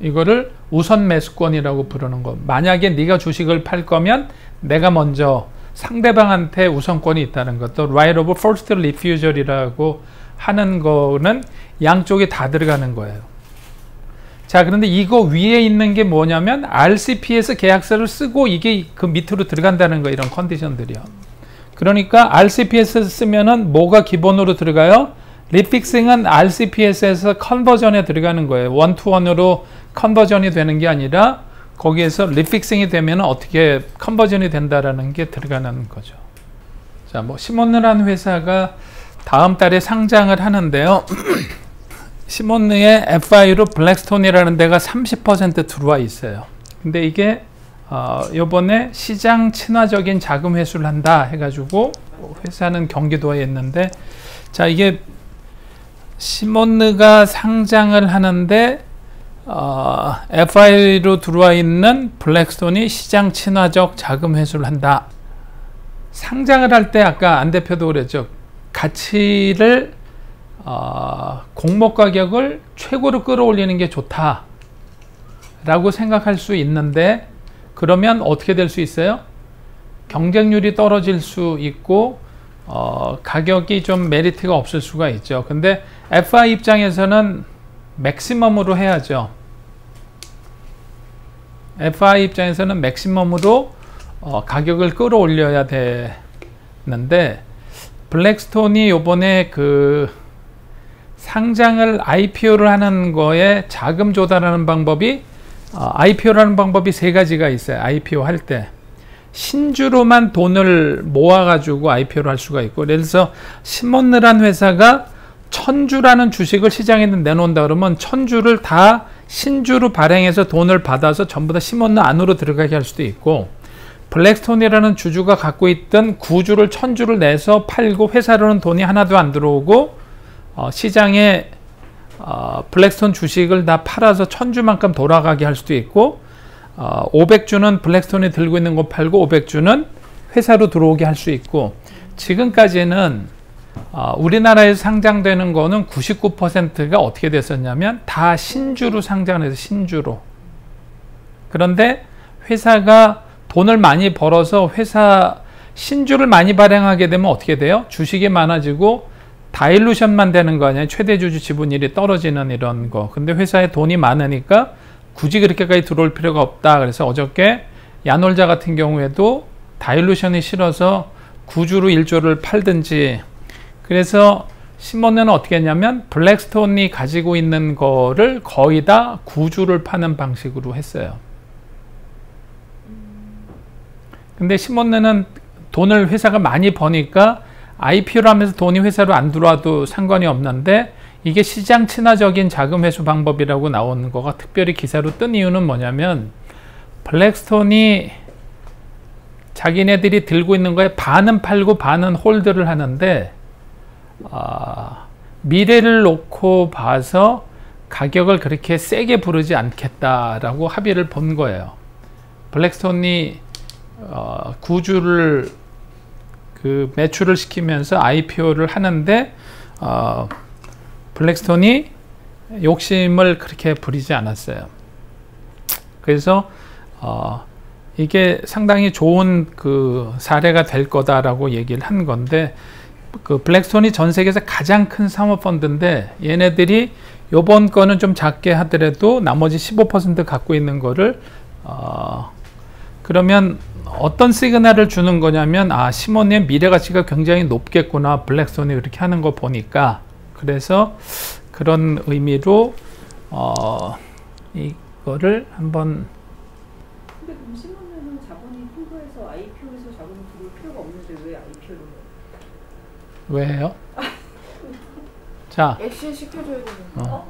이거를 우선 매수권이라고 부르는 거. 만약에 네가 주식을 팔 거면 내가 먼저 상대방한테 우선권이 있다는 것. The right of first refusal이라고 하는 거는 양쪽에 다 들어가는 거예요. 자, 그런데 이거 위에 있는 게 뭐냐면 RCP에서 계약서를 쓰고 이게 그 밑으로 들어간다는 거, 이런 컨디션들이요. 그러니까 RCP에서 쓰면은 뭐가 기본으로 들어가요? 리픽싱은 RCPS에서 컨버전에 들어가는 거예요. 원투원으로 컨버전이 되는 게 아니라 거기에서 리픽싱이 되면 어떻게 컨버전이 된다라는 게 들어가는 거죠. 자, 뭐 시몬느라는 회사가 다음 달에 상장을 하는데요. 시몬느의 FI로 블랙스톤이라는 데가 30% 들어와 있어요. 근데 이게 요번에 시장 친화적인 자금 회수를 한다 해가지고 회사는 경기도에 있는데, 자, 이게 시몬느가 상장을 하는데 FI로 들어와 있는 블랙스톤이 시장 친화적 자금 회수를 한다. 상장을 할 때 아까 안 대표도 그랬죠. 가치를 공모 가격을 최고로 끌어올리는 게 좋다 라고 생각할 수 있는데, 그러면 어떻게 될 수 있어요? 경쟁률이 떨어질 수 있고 가격이 좀 메리트가 없을 수가 있죠. 근데 FI 입장에서는 맥시멈으로 해야죠. FI 입장에서는 맥시멈으로 가격을 끌어올려야 되는데, 블랙스톤이 요번에 그 상장을 IPO를 하는 거에 자금 조달하는 방법이 IPO라는 방법이 세 가지가 있어요. IPO 할 때 신주로만 돈을 모아가지고 IPO를 할 수가 있고, 그래서 시몬느란 회사가 1000주라는 주식을 시장에 내놓는다 그러면 1000주를 다 신주로 발행해서 돈을 받아서 전부 다 시몬느 안으로 들어가게 할 수도 있고, 블랙스톤이라는 주주가 갖고 있던 9주를 1000주를 내서 팔고 회사로는 돈이 하나도 안 들어오고 시장에 블랙스톤 주식을 다 팔아서 1000주만큼 돌아가게 할 수도 있고, 500주는 블랙스톤이 들고 있는 거 팔고 500주는 회사로 들어오게 할 수 있고, 지금까지는 우리나라에서 상장되는 거는 99%가 어떻게 됐었냐면 다 신주로 상장해서 신주로. 그런데 회사가 돈을 많이 벌어서 회사 신주를 많이 발행하게 되면 어떻게 돼요? 주식이 많아지고 다일루션만 되는 거 아니에요? 최대 주주 지분율이 떨어지는 이런 거. 근데 회사에 돈이 많으니까 굳이 그렇게까지 들어올 필요가 없다. 그래서 어저께 야놀자 같은 경우에도 다일루션이 싫어서 9주로 1조를 팔든지, 그래서 시몬느는 어떻게 했냐면 블랙스톤이 가지고 있는 거를 거의 다 9주를 파는 방식으로 했어요. 근데 시몬느는 돈을 회사가 많이 버니까 IPO를 하면서 돈이 회사로 안 들어와도 상관이 없는데, 이게 시장 친화적인 자금 회수 방법이라고 나오는 거가 특별히 기사로 뜬 이유는 뭐냐면, 블랙스톤이 자기네들이 들고 있는 거에 반은 팔고 반은 홀드를 하는데, 미래를 놓고 봐서 가격을 그렇게 세게 부르지 않겠다라고 합의를 본 거예요. 블랙스톤이 구주를 그 매출을 시키면서 IPO를 하는데 블랙스톤이 욕심을 그렇게 부리지 않았어요. 그래서 이게 상당히 좋은 그 사례가 될 거다라고 얘기를 한 건데, 그 블랙스톤이 전 세계에서 가장 큰 사모펀드인데, 얘네들이 요번 거는 좀 작게 하더라도 나머지 15% 갖고 있는 거를 그러면 어떤 시그널을 주는 거냐면, 시몬의 미래 가치가 굉장히 높겠구나, 블랙스톤이 그렇게 하는 거 보니까. 그래서 그런 의미로 이거를 한번. 근데 그럼 시몬느는 자본이 풍부해서 IPO에서 자본이 들어올 필요가 없는데 왜 IPO를 해요? 왜 해요? 자, 엑시에 시켜줘야 되는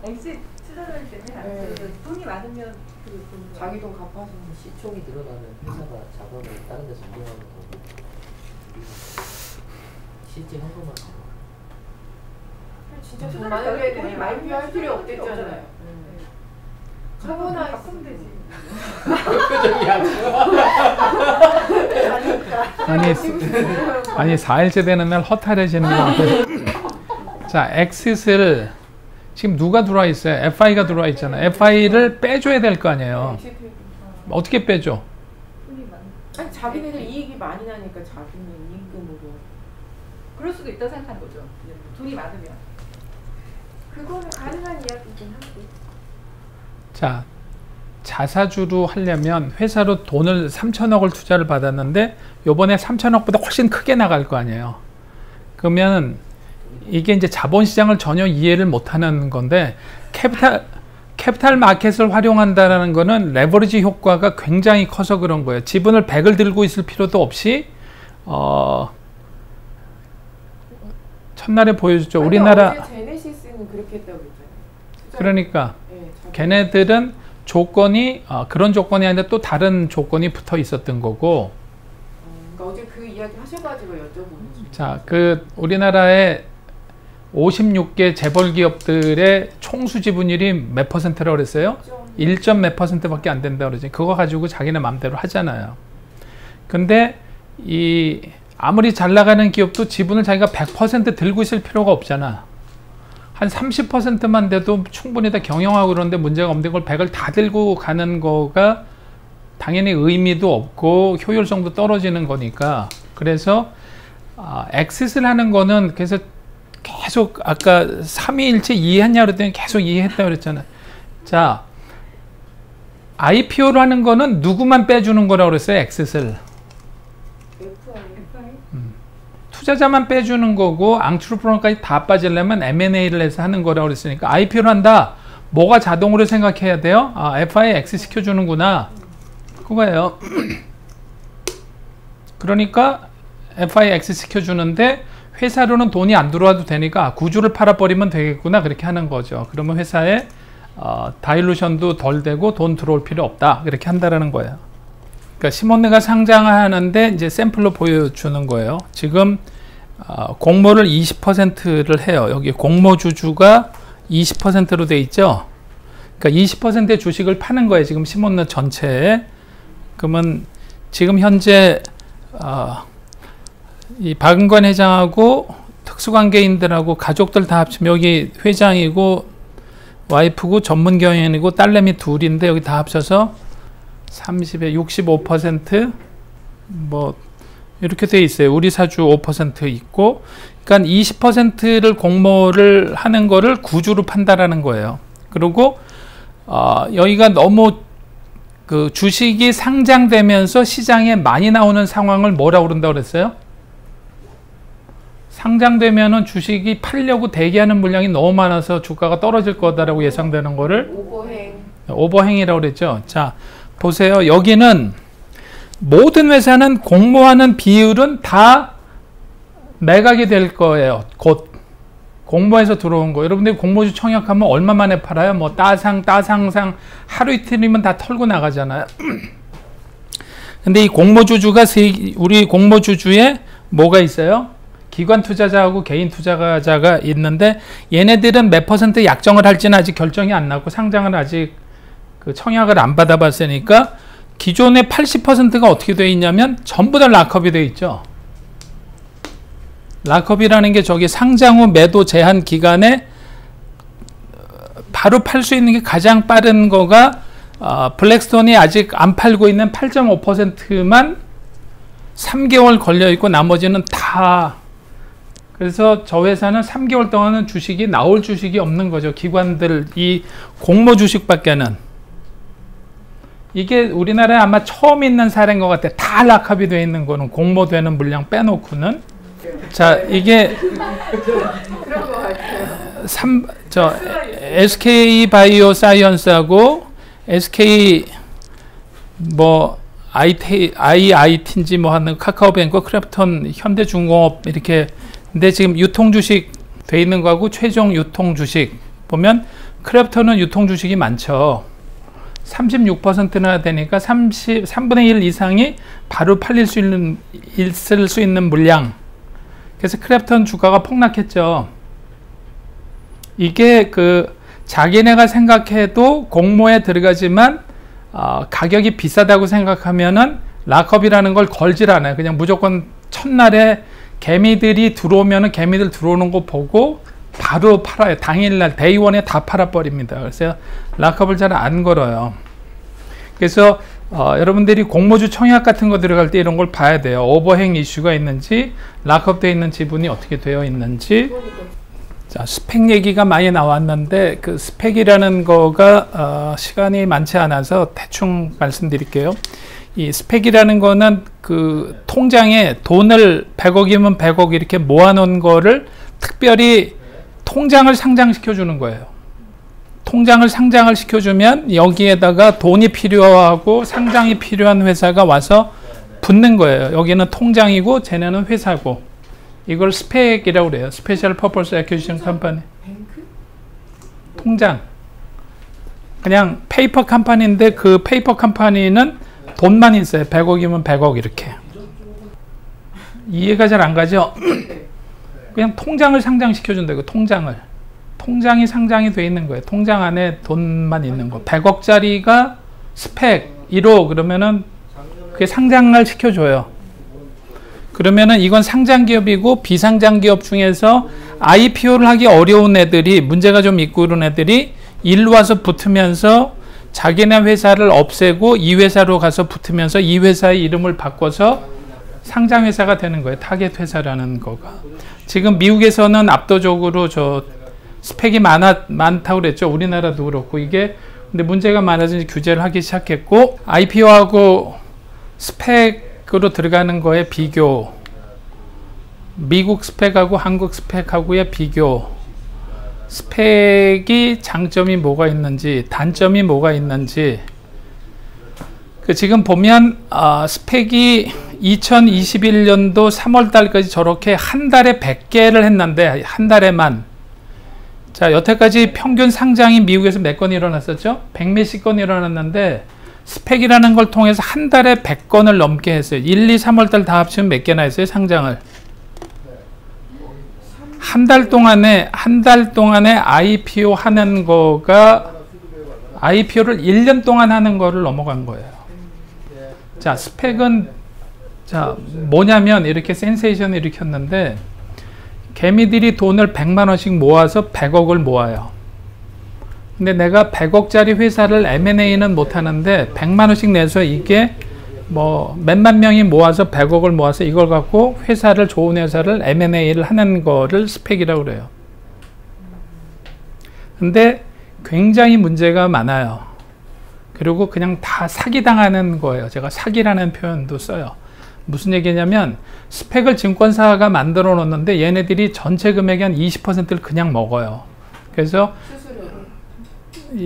엑시 투자자들 때문에 안 돼요. 돈이 많으면 그 돈 자기 돈 갚아서. 시총이 늘어나면 회사가 자본을 다른 데서 이동하는 거고, 실제 현금을 진짜 돈 많은 애들이 IPO 할 필요 없댔잖아요. 저거나 있으면 되지. 아니 4일째 되는 날 허탈해지는 거 같아요. 자, 엑싯을 지금 누가 들어와 있어요? FI가 들어와 있잖아요. FI를 빼줘야 될 거 아니에요. 어떻게 빼줘? 아니 자기네들 이익이 많이 나니까 자기네 이익금으로. 그럴 수도 있다 생각하는 거죠. 돈이 많으면. 그거는 가능한 이야기긴 한데. 자, 자사주로 하려면 회사로 돈을 3천억을 투자를 받았는데 요번에 3천억보다 훨씬 크게 나갈 거 아니에요. 그러면 이게 이제 자본시장을 전혀 이해를 못하는 건데 캐피탈 마켓을 활용한다는 거는 레버리지 효과가 굉장히 커서 그런 거예요. 지분을 100을 들고 있을 필요도 없이 첫날에 보여줬죠. 우리나라 어제 제네시스는 그렇게 했다고 그랬잖아요. 그러니까 네, 걔네들은 조건이 그런 조건이 아니라 또 다른 조건이 붙어 있었던 거고. 그러니까 어제 그 이야기 하셔가지고 여쭤보는 거죠. 자, 그 우리나라의 56개 재벌 기업들의 총수 지분율이 몇 %라고 그랬어요? 1점 몇 %밖에 안 된다고 그러지. 그거 가지고 자기네 맘대로 하잖아요. 근데 아무리 잘 나가는 기업도 지분을 자기가 100% 들고 있을 필요가 없잖아. 한 30%만 돼도 충분히 다 경영하고 그러는데 문제가 없는 걸 100을 다 들고 가는 거가 당연히 의미도 없고 효율성도 떨어지는 거니까. 그래서 엑싯을 하는 거는 그래서 계속 아까 삼위일체 이해했냐 그랬더니 계속 이해했다 그랬잖아. 자, IPO를 하는 거는 누구만 빼주는 거라고 그랬어요? 엑싯을. 투자자만 빼주는 거고 앙트로프너까지 다 빠지려면 M&A를 해서 하는 거라고 그랬으니까 IPO를 한다. 뭐가 자동으로 생각해야 돼요? FI 엑싯 시켜주는구나. 그거예요. 그러니까 FI 엑싯 시켜주는데 회사로는 돈이 안 들어와도 되니까 구주를 팔아버리면 되겠구나. 그렇게 하는 거죠. 그러면 회사에 다일루션도 덜 되고 돈 들어올 필요 없다. 그렇게 한다라는 거예요. 그러니까 시몬드가 상장하는데 이제 샘플로 보여주는 거예요. 지금 공모를 20%를 해요. 여기 공모주주가 20%로 돼 있죠. 그러니까 20%의 주식을 파는 거예요. 지금 시몬드 전체에. 그러면 지금 현재 이 박은관 회장하고 특수관계인들하고 가족들 다 합치면 여기 회장이고 와이프고 전문 경영인이고 딸내미 둘인데 여기 다 합쳐서 30에 65% 뭐 이렇게 돼 있어요. 우리 사주 5% 있고, 그러니까 20%를 공모를 하는 거를 구주로 판다라는 거예요. 그리고 여기가 너무 그 주식이 상장되면서 시장에 많이 나오는 상황을 뭐라고 그런다고 그랬어요? 상장되면은 주식이 팔려고 대기하는 물량이 너무 많아서 주가가 떨어질 거다라고 예상되는 거를 오버행이라고 그랬죠. 자, 보세요. 여기는 모든 회사는 공모하는 비율은 다 매각이 될 거예요. 곧 공모해서 들어온 거. 여러분들이 공모주 청약하면 얼마 만에 팔아요? 뭐 따상상 하루 이틀이면 다 털고 나가잖아요. 근데 이 공모주주가 우리 공모주주에 뭐가 있어요? 기관 투자자하고 개인 투자자가 있는데 얘네들은 몇 % 약정을 할지는 아직 결정이 안 나고 상장을 아직 그 청약을 안 받아봤으니까 기존의 80%가 어떻게 되어 있냐면 전부 다 락업이 되어 있죠. 락업이라는 게 저기 상장 후 매도 제한 기간에 바로 팔 수 있는 게 가장 빠른 거가 블랙스톤이 아직 안 팔고 있는 8.5%만 3개월 걸려 있고 나머지는 다. 그래서 저 회사는 3개월 동안은 주식이 나올 주식이 없는 거죠. 기관들 이 공모 주식밖에는. 이게 우리나라에 아마 처음 있는 사례인 것 같아. 다 락합이 되어 있는 거는 공모되는 물량 빼놓고는. 자, 이게 그런 거 같아요. SK 바이오 사이언스하고 SK 뭐 IIT인지 뭐 하는 카카오뱅크, 크래프톤, 현대중공업 이렇게. 근데 지금 유통 주식 돼 있는 거하고 최종 유통 주식 보면 크래프톤은 유통 주식이 많죠. 36%나 되니까 3분의 1 이상이 바로 팔릴 수 있을 수 있는 물량. 그래서 크래프톤 주가가 폭락했죠. 이게 그 자기네가 생각해도 공모에 들어가지만 가격이 비싸다고 생각하면은 락업이라는 걸 걸질 않아요. 그냥 무조건 첫날에 개미들이 들어오면은 개미들 들어오는 거 보고 바로 팔아요. 당일날 데이원에 다 팔아버립니다. 그래서 락업을 잘 안 걸어요. 그래서 여러분들이 공모주 청약 같은 거 들어갈 때 이런 걸 봐야 돼요. 오버행 이슈가 있는지, 락업되어 있는 지분이 어떻게 되어 있는지. 자, 스펙 얘기가 많이 나왔는데 그 스펙이라는 거가 시간이 많지 않아서 대충 말씀드릴게요. 이 스펙이라는 거는 그 통장에 돈을 100억이면 100억 이렇게 모아놓은 거를 특별히 통장을 상장시켜 주는 거예요. 통장을 상장을 시켜주면 여기에다가 돈이 필요하고 상장이 필요한 회사가 와서 붙는 거예요. 여기는 통장이고 쟤네는 회사고. 이걸 스펙이라고 그래요. 스페셜 퍼포스 애큐지션 컴퍼니. 통장. 그냥 페이퍼 컴퍼니인데 그 페이퍼 컴퍼니는 돈만 있어요. 100억이면 100억 이렇게. 이해가 잘 안 가죠? 그냥 통장을 상장시켜준다고. 통장을. 통장이 상장이 돼 있는 거예요. 통장 안에 돈만 있는 거. 100억짜리가 스펙 1호 그러면은 그게 상장을 시켜줘요. 그러면은 이건 상장 기업이고 비상장 기업 중에서 IPO를 하기 어려운 애들이 문제가 좀 있고 그런 애들이 일로 와서 붙으면서 자기네 회사를 없애고 이 회사로 가서 붙으면서 이 회사의 이름을 바꿔서 상장 회사가 되는 거예요. 타겟 회사라는 거가. 지금 미국에서는 압도적으로 저 스펙이 많다고 그랬죠. 우리나라도 그렇고. 이게 근데 문제가 많아서 규제를 하기 시작했고, IPO하고 스펙으로 들어가는 거에 비교, 미국 스펙하고 한국 스펙하고의 비교, 스펙이 장점이 뭐가 있는지 단점이 뭐가 있는지. 지금 보면 스펙이 2021년도 3월 달까지 저렇게 한 달에 100개를 했는데 한 달에만. 자, 여태까지 평균 상장이 미국에서 몇 건 일어났었죠? 100몇십 건 일어났는데 스펙이라는 걸 통해서 한 달에 100건을 넘게 했어요. 1, 2, 3월 달 다 합치면 몇 개나 했어요? 상장을. 한 달 동안에 IPO 하는 거가 IPO를 1년 동안 하는 거를 넘어간 거예요. 자, 스펙은 자, 뭐냐면 이렇게 센세이션을 일으켰는데 개미들이 돈을 100만 원씩 모아서 100억을 모아요. 근데 내가 100억짜리 회사를 M&A는 못 하는데 100만 원씩 내서 이게 뭐 몇만 명이 모아서 100억을 모아서 이걸 갖고 회사를 좋은 회사를 M&A를 하는 거를 스펙이라고 그래요. 근데 굉장히 문제가 많아요. 그리고 그냥 다 사기당하는 거예요. 제가 사기라는 표현도 써요. 무슨 얘기냐면 스펙을 증권사가 만들어 놓는데 얘네들이 전체 금액의 한 20%를 그냥 먹어요. 그래서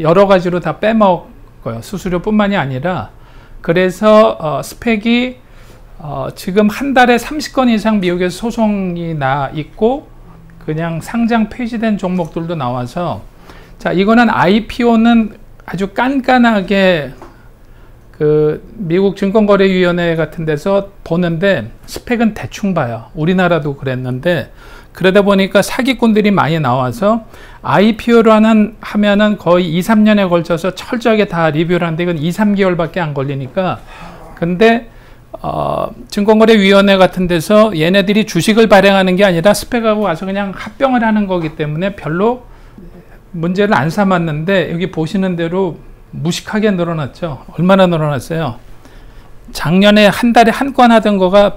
여러 가지로 다 빼먹어요. 수수료뿐만이 아니라. 그래서 스펙이 지금 한 달에 30건 이상 미국에서 소송이 나 있고 그냥 상장 폐지된 종목들도 나와서, 자, 이거는 IPO는 아주 깐깐하게 그 미국 증권거래위원회 같은 데서 보는데 스펙은 대충 봐요. 우리나라도 그랬는데 그러다 보니까 사기꾼들이 많이 나와서 IPO를 하면은 거의 2, 3년에 걸쳐서 철저하게 다 리뷰를 하는데 이건 2, 3개월밖에 안 걸리니까. 근데 증권거래위원회 같은 데서 얘네들이 주식을 발행하는 게 아니라 스펙하고 와서 그냥 합병을 하는 거기 때문에 별로 문제를 안 삼았는데 여기 보시는 대로 무식하게 늘어났죠. 얼마나 늘어났어요? 작년에 한 달에 한 건 하던 거가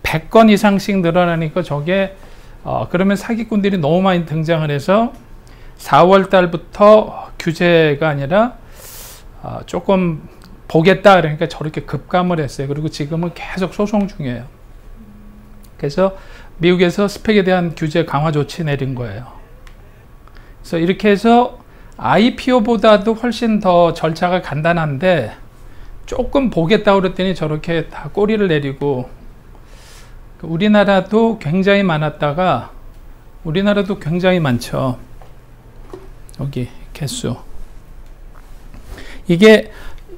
100건 이상씩 늘어나니까 저게 그러면 사기꾼들이 너무 많이 등장을 해서 4월 달부터 규제가 아니라 조금 보겠다 그러니까 저렇게 급감을 했어요. 그리고 지금은 계속 소송 중이에요. 그래서 미국에서 스펙에 대한 규제 강화 조치 내린 거예요. 그래서 이렇게 해서 IPO보다도 훨씬 더 절차가 간단한데 조금 보겠다고 그랬더니 저렇게 다 꼬리를 내리고, 우리나라도 굉장히 많았다가 우리나라도 굉장히 많죠. 여기 개수. 이게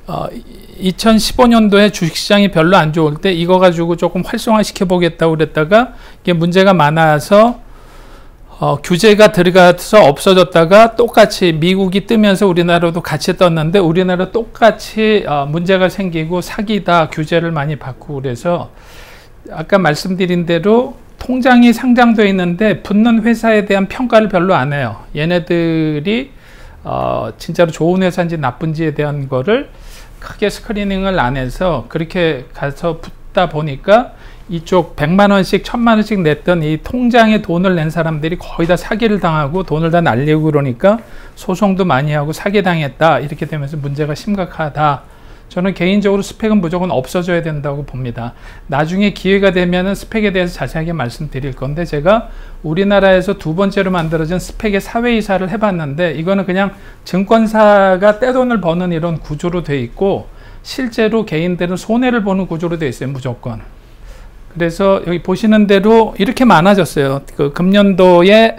2015년도에 주식시장이 별로 안 좋을 때 이거 가지고 조금 활성화시켜 보겠다고 그랬다가 이게 문제가 많아서 규제가 들어가서 없어졌다가 똑같이 미국이 뜨면서 우리나라도 같이 떴는데 우리나라 똑같이 문제가 생기고 사기다 규제를 많이 받고 그래서 아까 말씀드린 대로 통장이 상장되어 있는데 붙는 회사에 대한 평가를 별로 안 해요. 얘네들이 진짜로 좋은 회사인지 나쁜지에 대한 거를 크게 스크리닝을 안 해서 그렇게 가서 붙다 보니까 이쪽 100만 원씩 1000만 원씩 냈던 이 통장에 돈을 낸 사람들이 거의 다 사기를 당하고 돈을 다 날리고 그러니까 소송도 많이 하고 사기당했다 이렇게 되면서 문제가 심각하다. 저는 개인적으로 스펙은 무조건 없어져야 된다고 봅니다. 나중에 기회가 되면 스펙에 대해서 자세하게 말씀드릴 건데 제가 우리나라에서 두 번째로 만들어진 스펙의 사회이사를 해봤는데 이거는 그냥 증권사가 떼돈을 버는 이런 구조로 돼 있고 실제로 개인들은 손해를 보는 구조로 돼 있어요. 무조건. 그래서 여기 보시는 대로 이렇게 많아졌어요. 그 금년도에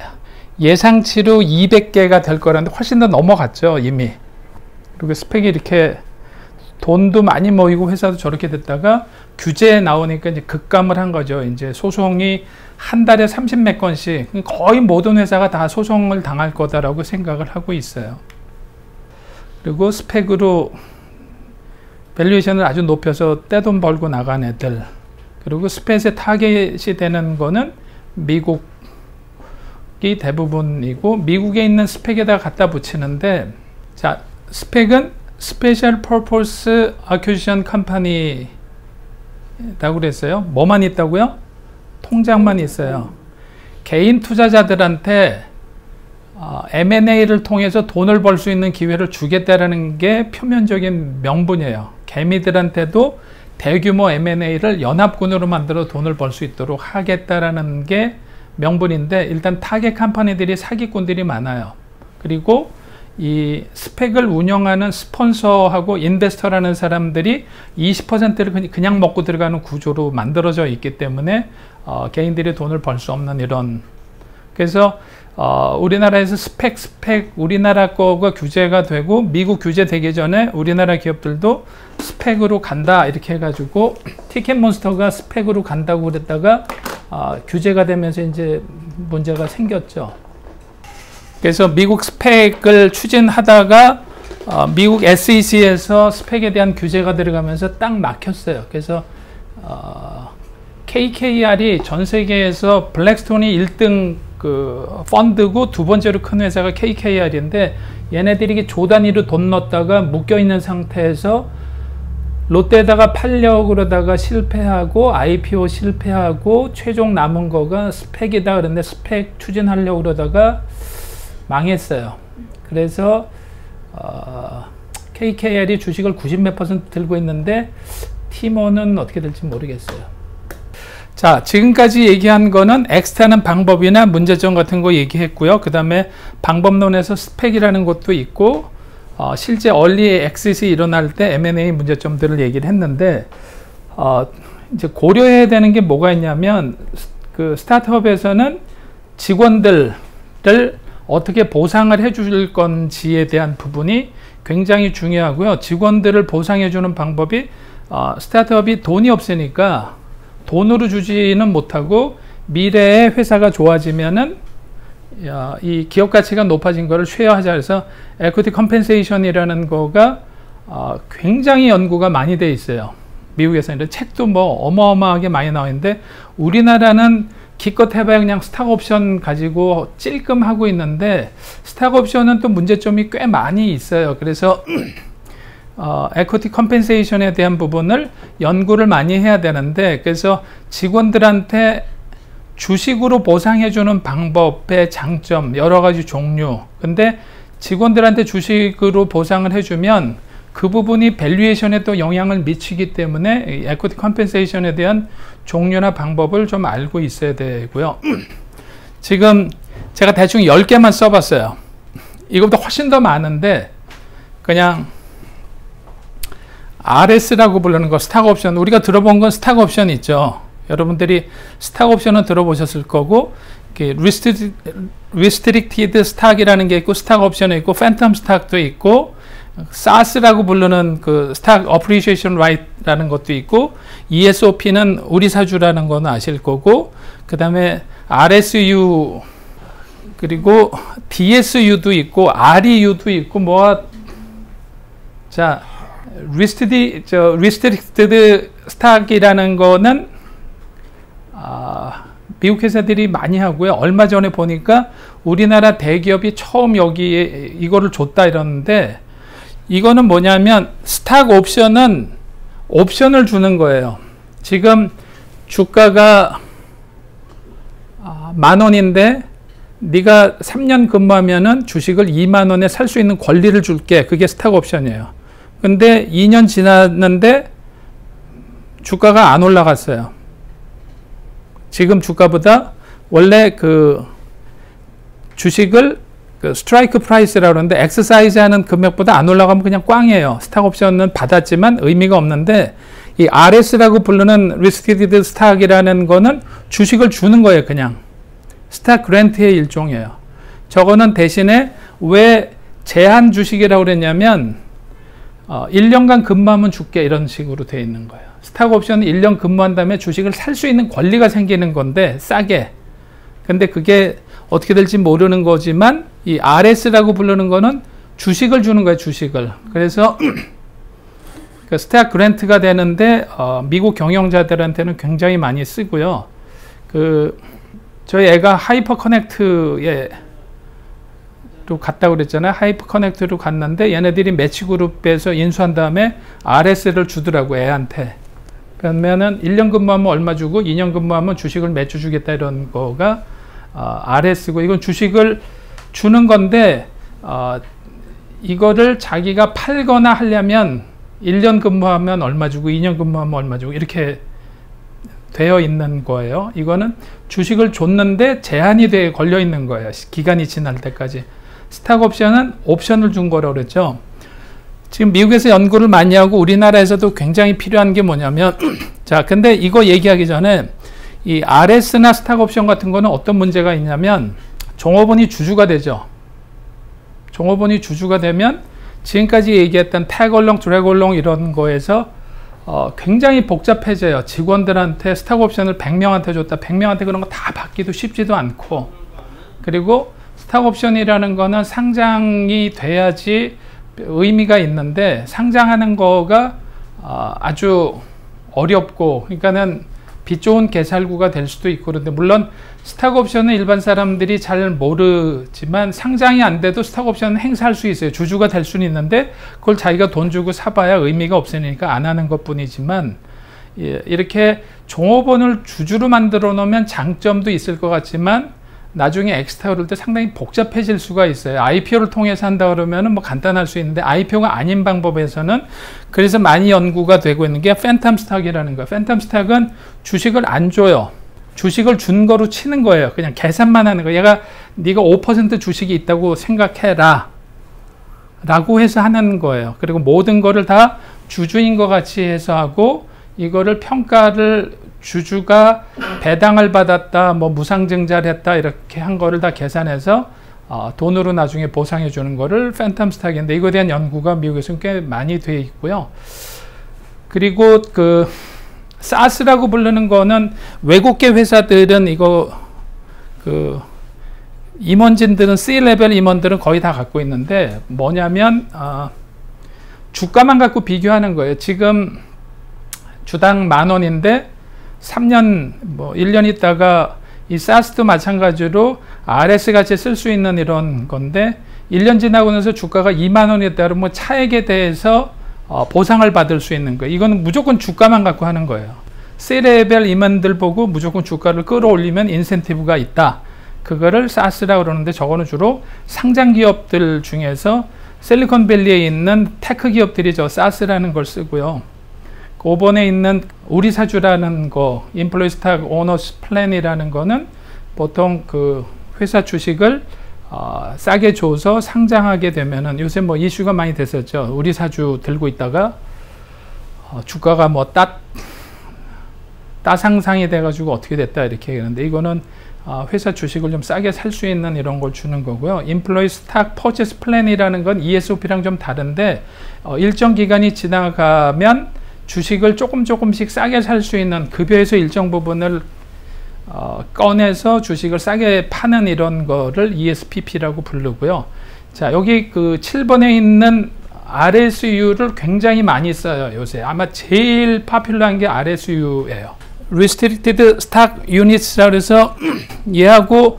예상치로 200개가 될 거라는데 훨씬 더 넘어갔죠 이미. 그리고 스펙이 이렇게 돈도 많이 모이고 회사도 저렇게 됐다가 규제에 나오니까 이제 급감을 한 거죠. 이제 소송이 한 달에 30몇 건씩 거의 모든 회사가 다 소송을 당할 거다라고 생각을 하고 있어요. 그리고 스펙으로 밸류에이션을 아주 높여서 떼돈 벌고 나간 애들. 그리고 스펙의 타겟이 되는 거는 미국이 대부분이고 미국에 있는 스펙에다 갖다 붙이는데 자 스펙은 Special Purpose Acquisition Company라고 그랬어요. 뭐만 있다고요? 통장만 있어요. 개인 투자자들한테 M&A를 통해서 돈을 벌 수 있는 기회를 주겠다라는 게 표면적인 명분이에요. 개미들한테도 대규모 M&A를 연합군으로 만들어 돈을 벌 수 있도록 하겠다라는 게 명분인데 일단 타겟 컴퍼니들이 사기꾼들이 많아요. 그리고 이 스펙을 운영하는 스폰서하고 인베스터라는 사람들이 20%를 그냥 먹고 들어가는 구조로 만들어져 있기 때문에 개인들이 돈을 벌 수 없는 이런 그래서 우리나라에서 스펙 우리나라 거가 규제가 되고 미국 규제 되기 전에 우리나라 기업들도 스펙으로 간다 이렇게 해가지고 티켓몬스터가 스펙으로 간다고 그랬다가 규제가 되면서 이제 문제가 생겼죠. 그래서 미국 스펙을 추진하다가 미국 SEC에서 스펙에 대한 규제가 들어가면서 딱 막혔어요. 그래서 KKR이 전 세계에서 블랙스톤이 1등 그 펀드고 두 번째로 큰 회사가 KKR인데 얘네들이 조 단위로 돈 넣었다가 묶여 있는 상태에서 롯데에다가 팔려고 그러다가 실패하고 IPO 실패하고 최종 남은 거가 스펙이다 그랬는데 스펙 추진하려고 그러다가 망했어요. 그래서 KKR이 주식을 90몇 % 들고 있는데 티모는 어떻게 될지 모르겠어요. 자, 지금까지 얘기한 거는 엑스트라는 방법이나 문제점 같은 거 얘기했고요. 그 다음에 방법론에서 스펙이라는 것도 있고 실제 얼리 엑싯이 일어날 때 M&A 문제점들을 얘기를 했는데 이제 고려해야 되는 게 뭐가 있냐면 그 스타트업에서는 직원들을 어떻게 보상을 해줄 건지에 대한 부분이 굉장히 중요하고요. 직원들을 보상해 주는 방법이 스타트업이 돈이 없으니까 돈으로 주지는 못하고 미래에 회사가 좋아지면은 이 기업 가치가 높아진 거를 쉐어하자 해서 에퀴티 컴펜세이션이라는 거가 굉장히 연구가 많이 돼 있어요. 미국에서는 책도 뭐 어마어마하게 많이 나와 있는데 우리나라는 기껏 해봐야 그냥 스탁 옵션 가지고 찔끔하고 있는데 스탁 옵션은 또 문제점이 꽤 많이 있어요. 그래서 에쿼티 컴펜세이션에 대한 부분을 연구를 많이 해야 되는데 그래서 직원들한테 주식으로 보상해주는 방법의 장점 여러 가지 종류 근데 직원들한테 주식으로 보상을 해주면 그 부분이 밸류에이션에 또 영향을 미치기 때문에 에쿼티 컴펜세이션에 대한 종류나 방법을 좀 알고 있어야 되고요. 지금 제가 대충 10개만 써봤어요. 이것보다 훨씬 더 많은데 그냥 RS라고 부르는 거 스탁 옵션 우리가 들어본 건 스탁 옵션 있죠. 여러분들이 스탁 옵션은 들어보셨을 거고 리스트릭티드 스탁이라는 게 있고 스탁 옵션이 있고 팬텀 스탁도 있고 SARS라고 부르는 그 스탁 어프리시에이션 라이트라는 것도 있고 ESOP는 우리 사주라는 건 아실 거고 그 다음에 RSU 그리고 DSU도 있고 REU도 있고 뭐 자 리스트릭티드 스탁이라는 거는 미국 회사들이 많이 하고요. 얼마 전에 보니까 우리나라 대기업이 처음 여기에 이거를 줬다 이러는데 이거는 뭐냐면 스탁 옵션은 옵션을 주는 거예요. 지금 주가가 10,000원인데 네가 3년 근무하면은 주식을 20,000원에 살 수 있는 권리를 줄게. 그게 스탁 옵션이에요. 근데 2년 지났는데 주가가 안 올라갔어요. 지금 주가보다 원래 그 주식을 그 스트라이크 프라이스라고 그러는데 엑서사이즈 하는 금액보다 안 올라가면 그냥 꽝이에요. 스탁 옵션은 받았지만 의미가 없는데 이 RS라고 부르는 리스티드 스탁이라는 거는 주식을 주는 거예요. 그냥 스탁 그랜트의 일종이에요. 저거는 대신에 왜 제한 주식이라고 그랬냐면 1년간 근무하면 줄게 이런 식으로 되어 있는 거예요. 스탁 옵션은 1년 근무한 다음에 주식을 살 수 있는 권리가 생기는 건데 싸게. 근데 그게 어떻게 될지 모르는 거지만 이 RS라고 부르는 거는 주식을 주는 거예요. 주식을. 그래서 그 스탁 그랜트가 되는데 미국 경영자들한테는 굉장히 많이 쓰고요. 저희 애가 하이퍼 커넥트에 또 갔다고 그랬잖아요. 하이퍼 커넥트로 갔는데 얘네들이 매치 그룹에서 인수한 다음에 RS를 주더라고 애한테. 그러면은 1년 근무하면 얼마 주고 2년 근무하면 주식을 매주 주겠다 이런 거가 RS고 이건 주식을 주는 건데 이거를 자기가 팔거나 하려면 1년 근무하면 얼마 주고 2년 근무하면 얼마 주고 이렇게 되어 있는 거예요. 이거는 주식을 줬는데 제한이 걸려 있는 거예요. 기간이 지날 때까지. 스탁 옵션은 옵션을 준 거라고 그랬죠. 지금 미국에서 연구를 많이 하고 우리나라에서도 굉장히 필요한 게 뭐냐면 자, 근데 이거 얘기하기 전에 이 RS나 스탁 옵션 같은 거는 어떤 문제가 있냐면 종업원이 주주가 되죠. 종업원이 주주가 되면 지금까지 얘기했던 태글롱, 드래글롱 이런 거에서 굉장히 복잡해져요. 직원들한테 스탁 옵션을 100명한테 줬다. 100명한테 그런 거 다 받기도 쉽지도 않고 그리고 스탁 옵션이라는 거는 상장이 돼야지 의미가 있는데 상장하는 거가 아주 어렵고 그러니까는 빛 좋은 개살구가 될 수도 있고 그런데 물론 스탁 옵션은 일반 사람들이 잘 모르지만 상장이 안 돼도 스탁 옵션은 행사할 수 있어요. 주주가 될 수는 있는데 그걸 자기가 돈 주고 사봐야 의미가 없으니까 안 하는 것 뿐이지만 이렇게 종업원을 주주로 만들어 놓으면 장점도 있을 것 같지만 나중에 엑스타 오를 때 상당히 복잡해질 수가 있어요. IPO를 통해서 한다 그러면은 뭐 간단할 수 있는데 IPO가 아닌 방법에서는 그래서 많이 연구가 되고 있는 게 팬텀 스탁이라는 거예요. 팬텀 스탁은 주식을 안 줘요. 주식을 준 거로 치는 거예요. 그냥 계산만 하는 거예요. 얘가 네가 5% 주식이 있다고 생각해라 라고 해서 하는 거예요. 그리고 모든 거를 다 주주인 것 같이 해서 하고 이거를 평가를 주주가 배당을 받았다, 뭐 무상증자를 했다 이렇게 한 거를 다 계산해서 돈으로 나중에 보상해 주는 거를 팬텀 스탁인데 이거에 대한 연구가 미국에서는 꽤 많이 돼 있고요. 그리고 그 사스라고 부르는 거는 외국계 회사들은 이거 그 임원진들은 C-레벨 임원들은 거의 다 갖고 있는데 뭐냐면 주가만 갖고 비교하는 거예요. 지금 주당 10,000원인데 3년 뭐 1년 있다가 이 사스도 마찬가지로 RS 같이 쓸 수 있는 이런 건데 1년 지나고 나서 주가가 20,000원이었다 그러면 차액에 대해서 보상을 받을 수 있는 거예요. 이거는 무조건 주가만 갖고 하는 거예요. C레벨 임원들 보고 무조건 주가를 끌어올리면 인센티브가 있다. 그거를 사스라고 그러는데 저거는 주로 상장 기업들 중에서 실리콘밸리에 있는 테크 기업들이 저 사스라는 걸 쓰고요. 5번에 있는 우리 사주라는 거, 임플로이 스탁 오너스 플랜이라는 거는 보통 그 회사 주식을 싸게 줘서 상장하게 되면은 요새 뭐 이슈가 많이 됐었죠. 우리 사주 들고 있다가 주가가 뭐 따상상이 돼가지고 어떻게 됐다 이렇게 얘기하는데 이거는 회사 주식을 좀 싸게 살 수 있는 이런 걸 주는 거고요. 임플로이 스탁 퍼체스 플랜이라는 건 ESOP랑 좀 다른데 일정 기간이 지나가면 주식을 조금씩 싸게 살 수 있는 급여에서 일정 부분을 꺼내서 주식을 싸게 파는 이런 거를 ESPP라고 부르고요. 자, 여기 그 7번에 있는 RSU를 굉장히 많이 써요, 요새. 아마 제일 파퓰러한 게 RSU예요. Restricted Stock Units라고 해서 얘하고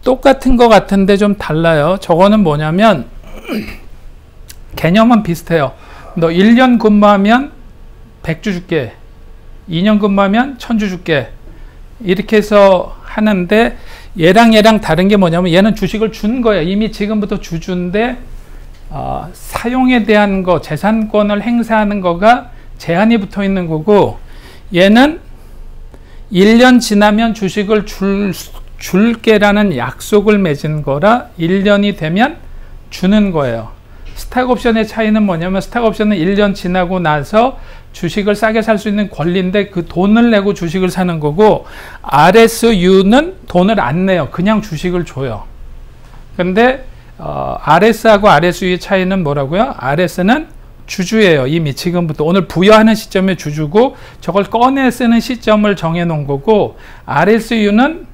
똑같은 것 같은데 좀 달라요. 저거는 뭐냐면 개념은 비슷해요. 너 1년 근무하면 100주 줄게. 2년 근무하면 1000주 줄게. 이렇게 해서 하는데 얘랑 다른 게 뭐냐면 얘는 주식을 준 거예요. 이미 지금부터 주주인데 사용에 대한 거, 재산권을 행사하는 거가 제한이 붙어 있는 거고, 얘는 1년 지나면 주식을 줄게라는 약속을 맺은 거라 1년이 되면 주는 거예요. 스탁 옵션의 차이는 뭐냐면 스탁 옵션은 1년 지나고 나서 주식을 싸게 살 수 있는 권리인데 그 돈을 내고 주식을 사는 거고, RSU는 돈을 안 내요. 그냥 주식을 줘요. 근데 RS하고 RSU의 차이는 뭐라고요? RS는 주주예요. 이미 지금부터 오늘 부여하는 시점에 주주고, 저걸 꺼내 쓰는 시점을 정해 놓은 거고, RSU는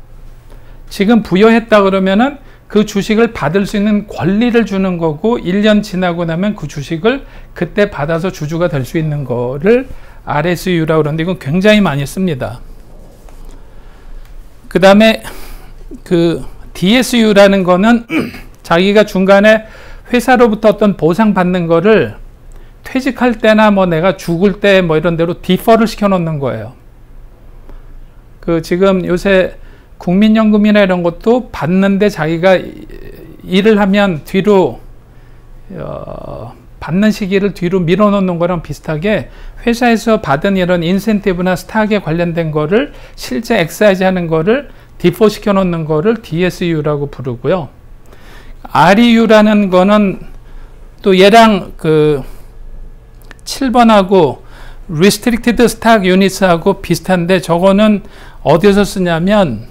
지금 부여했다 그러면은 그 주식을 받을 수 있는 권리를 주는 거고, 1년 지나고 나면 그 주식을 그때 받아서 주주가 될 수 있는 거를 RSU라고 그러는데, 이건 굉장히 많이 씁니다. 그 다음에 그 DSU라는 거는 자기가 중간에 회사로부터 어떤 보상 받는 거를 퇴직할 때나 뭐 내가 죽을 때 뭐 이런 데로 디퍼를 시켜 놓는 거예요. 그 지금 요새 국민연금이나 이런 것도 받는데 자기가 일을 하면 뒤로 받는 시기를 뒤로 밀어 놓는 거랑 비슷하게 회사에서 받은 이런 인센티브나 스탁에 관련된 거를 실제 엑사이즈 하는 거를 디퍼 시켜 놓는 거를 DSU라고 부르고요. REU라는 거는 또 얘랑 그 7번하고 Restricted Stock Units하고 비슷한데, 저거는 어디서 쓰냐면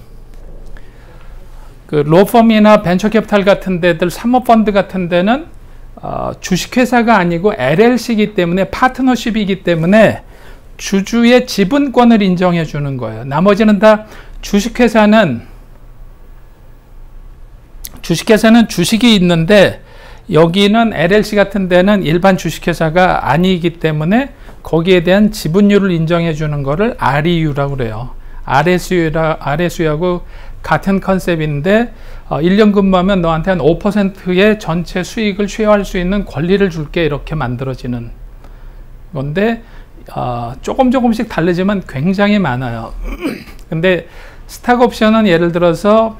그 로펌이나 벤처캐피탈 같은 데들, 사모펀드 같은 데는 주식회사가 아니고 LLC이기 때문에 파트너십이기 때문에 주주의 지분권을 인정해 주는 거예요. 나머지는 다 주식회사는 주식이 있는데, 여기는 LLC 같은 데는 일반 주식회사가 아니기 때문에 거기에 대한 지분율을 인정해 주는 거를 REU라고 그래요. RSU하고 같은 컨셉인데 1년 근무하면 너한테 한 5%의 전체 수익을 쉐어할 수 있는 권리를 줄게, 이렇게 만들어지는 건데 조금씩 다르지만 굉장히 많아요. 근데 스탁 옵션은 예를 들어서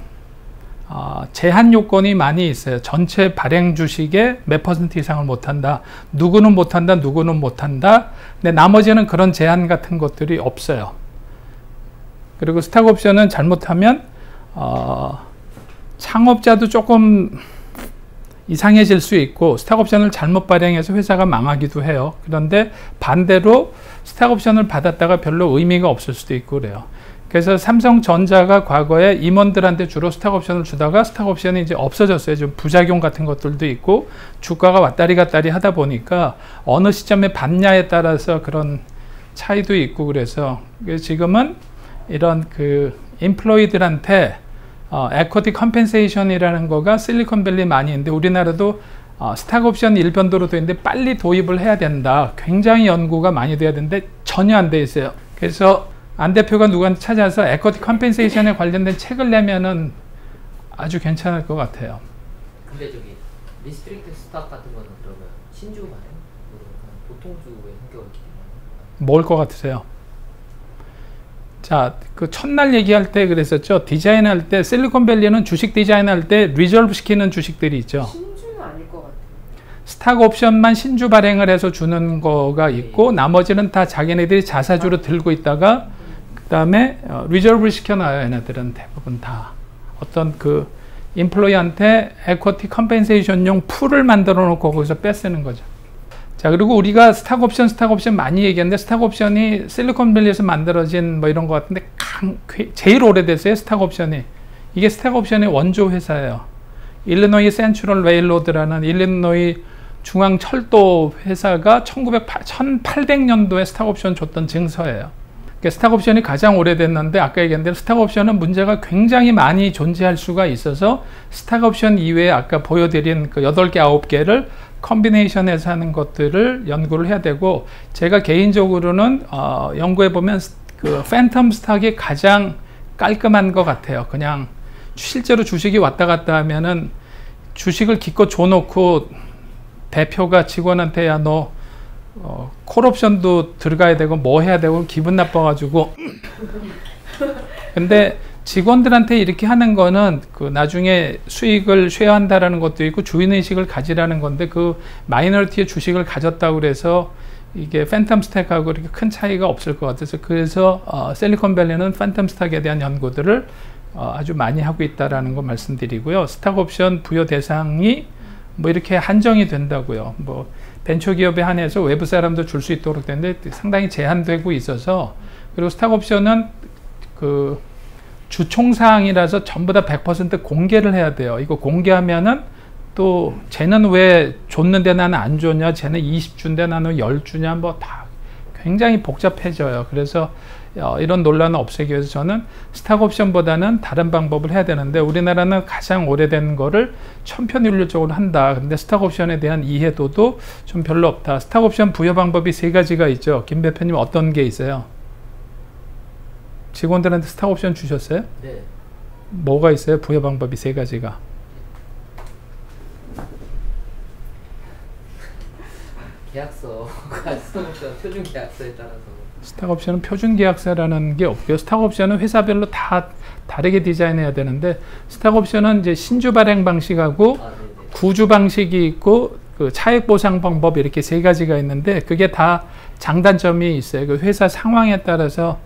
제한 요건이 많이 있어요. 전체 발행 주식의 몇 % 이상을 못한다. 누구는 못한다. 누구는 못한다. 근데 나머지는 그런 제한 같은 것들이 없어요. 그리고 스탁 옵션은 잘못하면 창업자도 조금 이상해질 수 있고, 스탁 옵션을 잘못 발행해서 회사가 망하기도 해요. 그런데 반대로 스탁 옵션을 받았다가 별로 의미가 없을 수도 있고 그래요. 그래서 삼성전자가 과거에 임원들한테 주로 스탁 옵션을 주다가 스탁 옵션이 이제 없어졌어요. 좀 부작용 같은 것들도 있고, 주가가 왔다리 갔다리 하다 보니까 어느 시점에 받냐에 따라서 그런 차이도 있고, 그래서 지금은 이런 그 임플로이들한테 에쿼티 컴펜세이션이라는 거가 실리콘밸리 많이 있는데, 우리나라도 스탁 옵션 일변도로 되어 있는데 빨리 도입을 해야 된다. 굉장히 연구가 많이 돼야 되는데 전혀 안 돼 있어요. 그래서 안 대표가 누구한테 찾아서 에쿼티 컴펜세이션에 관련된 책을 내면은 아주 괜찮을 것 같아요. 근데 저기 리스트릭트 스탁 같은 거는 그러면 신주 발행? 보통 주의 성격을 기대하는? 뭘 것 같으세요? 자, 그 첫날 얘기할 때 그랬었죠. 디자인할 때 실리콘밸리는 주식 디자인할 때 리저브 시키는 주식들이 있죠. 신주는 아닐 것 같아요. 스탁 옵션만 신주 발행을 해서 주는 거가 있고, 나머지는 다 자기네들이 자사주로 들고 있다가 그 다음에 리저브를 시켜놔요. 얘네들은 대부분 다 어떤 그 임플로이한테 에쿼티 컴펜세이션용 풀을 만들어 놓고 거기서 뺏쓰는 거죠. 자, 그리고 우리가 스탁 옵션 많이 얘기했는데, 스탁 옵션이 실리콘밸리에서 만들어진 뭐 이런 것 같은데 제일 오래됐어요. 스탁 옵션이. 이게 스탁 옵션의 원조 회사예요. 일리노이 센트럴 레일로드라는 일리노이 중앙철도 회사가 1800년도에 스탁 옵션 줬던 증서예요. 스탁 옵션이 가장 오래됐는데 아까 얘기한 대로 스탁 옵션은 문제가 굉장히 많이 존재할 수가 있어서 스탁 옵션 이외에 아까 보여드린 그 8개, 9개를 컨비네이션해서 하는 것들을 연구를 해야 되고, 제가 개인적으로는 연구해보면 그 팬텀 스탁이 가장 깔끔한 것 같아요. 그냥 실제로 주식이 왔다 갔다 하면은 주식을 기껏 줘놓고 대표가 직원한테 야 너 콜옵션도 들어가야 되고 뭐 해야 되고 기분 나빠가지고 근데 직원들한테 이렇게 하는 거는 그 나중에 수익을 쉐어한다라는 것도 있고 주인의식을 가지라는 건데, 그 마이너리티의 주식을 가졌다고 그래서 이게 팬텀 스택하고 이렇게 큰 차이가 없을 것 같아서, 그래서 실리콘밸리는 팬텀 스택에 대한 연구들을 아주 많이 하고 있다라는 거 말씀드리고요. 스탁 옵션 부여 대상이 뭐 이렇게 한정이 된다고요. 뭐 벤처기업에 한해서 외부 사람도 줄 수 있도록 되는데 상당히 제한되고 있어서, 그리고 스탁 옵션은 그 주총사항이라서 전부 다 100% 공개를 해야 돼요. 이거 공개하면은 또 쟤는 왜 줬는데 나는 안 줬냐, 쟤는 20주인데 나는 10주냐, 뭐 다 굉장히 복잡해져요. 그래서 이런 논란을 없애기 위해서 저는 스탁 옵션보다는 다른 방법을 해야 되는데, 우리나라는 가장 오래된 거를 천편일률적으로 한다. 근데 스탁 옵션에 대한 이해도도 좀 별로 없다. 스탁 옵션 부여 방법이 3가지가 있죠. 김 대표님 어떤 게 있어요? 직원들한테 스탁 옵션 주셨어요? 네. 뭐가 있어요? 부여 방법이 3가지가. 계약서가 스탁 옵션 표준 계약서에 따라서. 스탁 옵션은 표준 계약서라는 게 없고요. 스탁 옵션은 회사별로 다 다르게 디자인해야 되는데, 스탁 옵션은 이제 신주 발행 방식하고 구주 방식이 있고 그 차액 보상 방법 이렇게 3가지가 있는데, 그게 다 장단점이 있어요. 그 회사 상황에 따라서.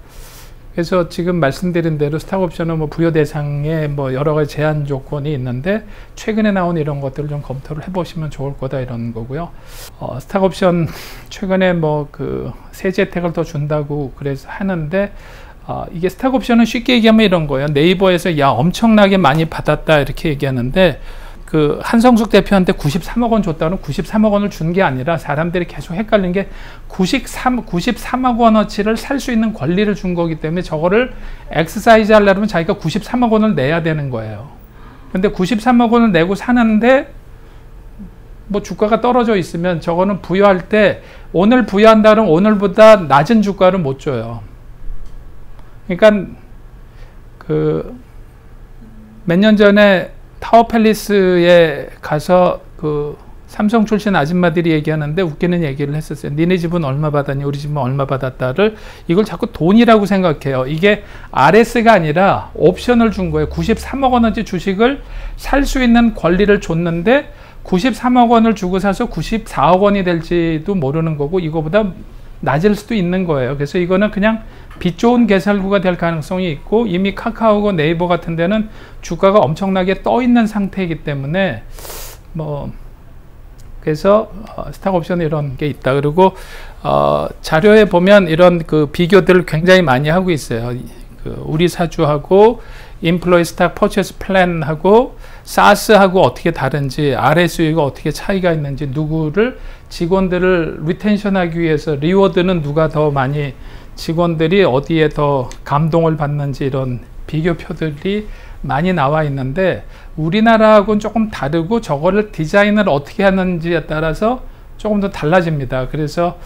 그래서 지금 말씀드린 대로 스탁 옵션은 뭐 부여 대상에 뭐 여러 가지 제한 조건이 있는데, 최근에 나온 이런 것들을 좀 검토를 해보시면 좋을 거다 이런 거고요. 스탁 옵션 최근에 뭐 그 세제 혜택을 더 준다고 그래서 하는데, 이게 스탁 옵션은 쉽게 얘기하면 이런 거예요. 네이버에서 야 엄청나게 많이 받았다 이렇게 얘기하는데, 그 한성숙 대표한테 93억 원 줬다는 93억 원을 준 게 아니라, 사람들이 계속 헷갈린 게 93억 원어치를 살 수 있는 권리를 준 거기 때문에 저거를 엑스사이즈 하려면 자기가 93억 원을 내야 되는 거예요. 근데 93억 원을 내고 사는데 뭐 주가가 떨어져 있으면 저거는 부여할 때 오늘 부여한다면 오늘보다 낮은 주가를 못 줘요. 그러니까 그 몇 년 전에 타워팰리스에 가서 그 삼성 출신 아줌마들이 얘기하는데 웃기는 얘기를 했었어요. 니네 집은 얼마 받았니? 우리 집은 얼마 받았다를, 이걸 자꾸 돈이라고 생각해요. 이게 RS가 아니라 옵션을 준 거예요. 93억 원어치 주식을 살 수 있는 권리를 줬는데 93억 원을 주고 사서 94억 원이 될지도 모르는 거고, 이거보다 낮을 수도 있는 거예요. 그래서 이거는 그냥 빚 좋은 개살구가 될 가능성이 있고, 이미 카카오고 네이버 같은 데는 주가가 엄청나게 떠 있는 상태이기 때문에 뭐 그래서 스탁 옵션 이런 게 있다. 그리고 자료에 보면 이런 그 비교들을 굉장히 많이 하고 있어요. 그 우리 사주하고 인플로이 스탁 퍼체스 플랜하고 사스하고 어떻게 다른지, RSU가 어떻게 차이가 있는지, 누구를 직원들을 리텐션하기 위해서 리워드는 누가 더 많이, 직원들이 어디에 더 감동을 받는지, 이런 비교표들이 많이 나와 있는데, 우리나라하고는 조금 다르고 저거를 디자인을 어떻게 하는지에 따라서 조금 더 달라집니다. 그래서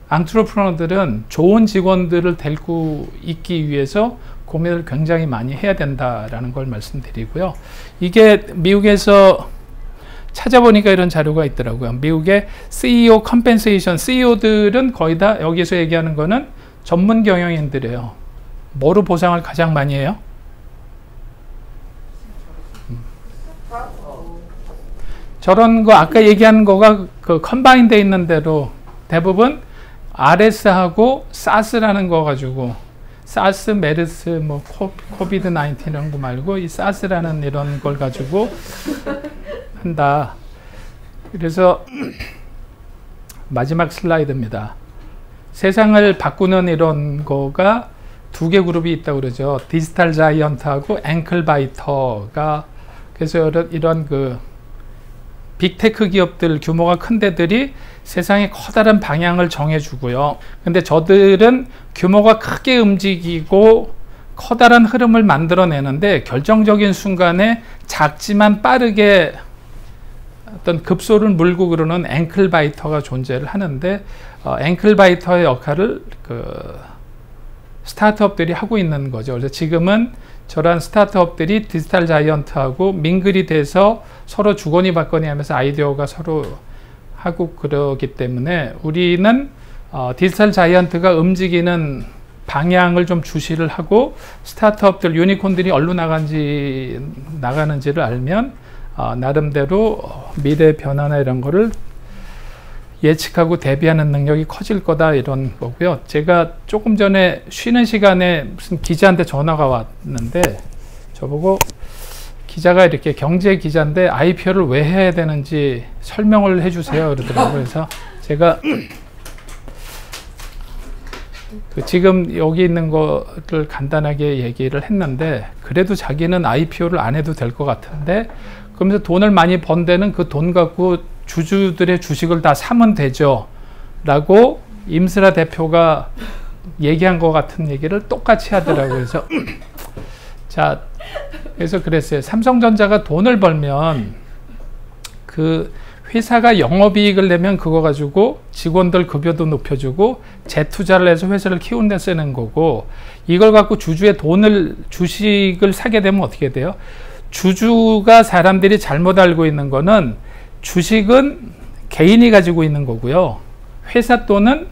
안트로프너들은 좋은 직원들을 데리고 있기 위해서 고민을 굉장히 많이 해야 된다라는 걸 말씀드리고요. 이게 미국에서 찾아보니까 이런 자료가 있더라고요. 미국의 CEO 컴펜세이션, CEO들은 거의 다 여기서 얘기하는 거는 전문 경영인들이에요. 뭐로 보상을 가장 많이 해요? 저런 거 아까 얘기한 거가 그 컴바인 돼 있는 대로 대부분 RS하고 사스라는 거 가지고, 사스, 메르스, 뭐 코비드 19 이런 거 말고 이 사스라는 이런 걸 가지고 한다. 그래서 마지막 슬라이드입니다. 세상을 바꾸는 이런 거가 2개 그룹이 있다고 그러죠. 디지털 자이언트하고 앵클 바이터가. 그래서 이런 그 빅테크 기업들, 규모가 큰 데들이 세상의 커다란 방향을 정해주고요. 근데 저들은 규모가 크게 움직이고 커다란 흐름을 만들어내는데 결정적인 순간에 작지만 빠르게 어떤 급소를 물고 그러는 앵클바이터가 존재를 하는데, 앵클바이터의 역할을 스타트업들이 하고 있는 거죠. 그래서 지금은 저런 스타트업들이 디지털 자이언트하고 민글이 돼서 서로 주거니 받거니 하면서 아이디어가 서로 하고 그러기 때문에 우리는 디지털 자이언트가 움직이는 방향을 좀 주시를 하고 스타트업들, 유니콘들이 어디로 나가는지를 알면 나름대로 미래 변화나 이런 거를 예측하고 대비하는 능력이 커질 거다, 이런 거고요. 제가 조금 전에 쉬는 시간에 무슨 기자한테 전화가 왔는데 저보고 기자가 이렇게 경제 기자인데 IPO를 왜 해야 되는지 설명을 해주세요 그러더라고요. 그래서 제가 지금 여기 있는 거를 간단하게 얘기를 했는데, 그래도 자기는 IPO를 안 해도 될 것 같은데, 그러면서 돈을 많이 번 데는 그 돈 갖고 주주들의 주식을 다 사면 되죠 라고 임슬아 대표가 얘기한 것 같은 얘기를 똑같이 하더라고요. 그래서 자, 그래서 그랬어요. 삼성전자가 돈을 벌면 그 회사가 영업이익을 내면 그거 가지고 직원들 급여도 높여주고 재투자를 해서 회사를 키우는 데 쓰는 거고, 이걸 갖고 주주의 주식을 사게 되면 어떻게 돼요? 주주가 사람들이 잘못 알고 있는 거는 주식은 개인이 가지고 있는 거고요. 회사 돈은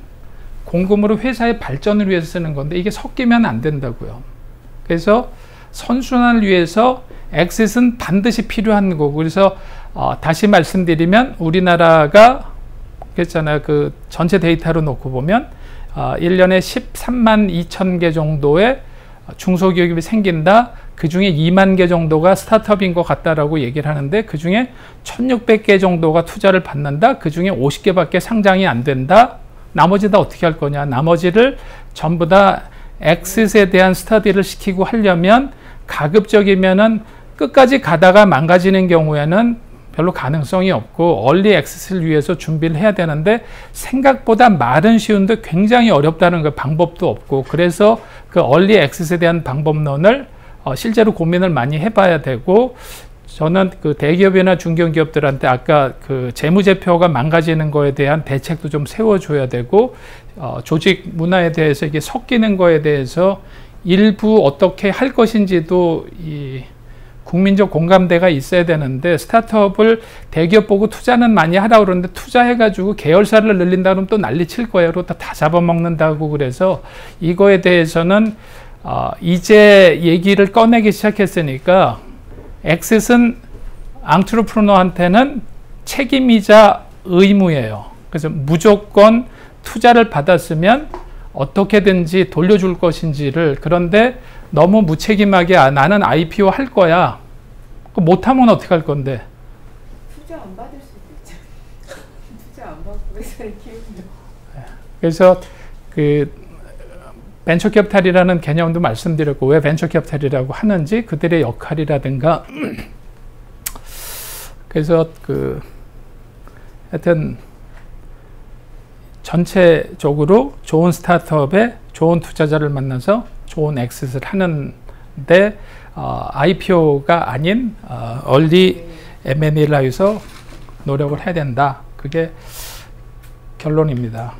공금으로 회사의 발전을 위해서 쓰는 건데 이게 섞이면 안 된다고요. 그래서 선순환을 위해서 엑싯은 반드시 필요한 거고, 그래서 다시 말씀드리면 우리나라가 그랬잖아요. 그 전체 데이터로 놓고 보면 1년에 13만 2천 개 정도의 중소기업이 생긴다. 그 중에 2만 개 정도가 스타트업인 것 같다라고 얘기를 하는데, 그 중에 1600개 정도가 투자를 받는다. 그 중에 50개밖에 상장이 안 된다. 나머지 다 어떻게 할 거냐. 나머지를 전부 다 엑싯에 대한 스터디를 시키고 하려면 가급적이면은 끝까지 가다가 망가지는 경우에는 별로 가능성이 없고 얼리 엑싯을 위해서 준비를 해야 되는데, 생각보다 말은 쉬운데 굉장히 어렵다는 그 방법도 없고, 그래서 그 얼리 엑싯에 대한 방법론을 실제로 고민을 많이 해봐야 되고, 저는 그 대기업이나 중견기업들한테 아까 그 재무제표가 망가지는 거에 대한 대책도 좀 세워줘야 되고, 조직 문화에 대해서 이게 섞이는 거에 대해서 일부 어떻게 할 것인지도 이 국민적 공감대가 있어야 되는데, 스타트업을 대기업 보고 투자는 많이 하라고 그러는데 투자해가지고 계열사를 늘린다 그러면 또 난리 칠 거예요. 그러고 다 잡아먹는다고. 그래서 이거에 대해서는 이제 얘기를 꺼내기 시작했으니까 엑싯은 앙트레프너한테는 책임이자 의무예요. 그래서 무조건 투자를 받았으면 어떻게든지 돌려줄 것인지를, 그런데 너무 무책임하게 나는 IPO 할 거야. 못하면 어떻게 할 건데? 투자 안 받을 수도 있잖아. 투자 안 받고 회사를 키우면. 그래서 그 벤처 캐피탈이라는 개념도 말씀드렸고, 왜 벤처 캐피탈이라고 하는지 그들의 역할이라든가 그래서 그 하여튼 전체적으로 좋은 스타트업에 좋은 투자자를 만나서 좋은 엑싯을 하는데 IPO가 아닌 얼리 M&A를 위해서 노력을 해야 된다. 그게 결론입니다.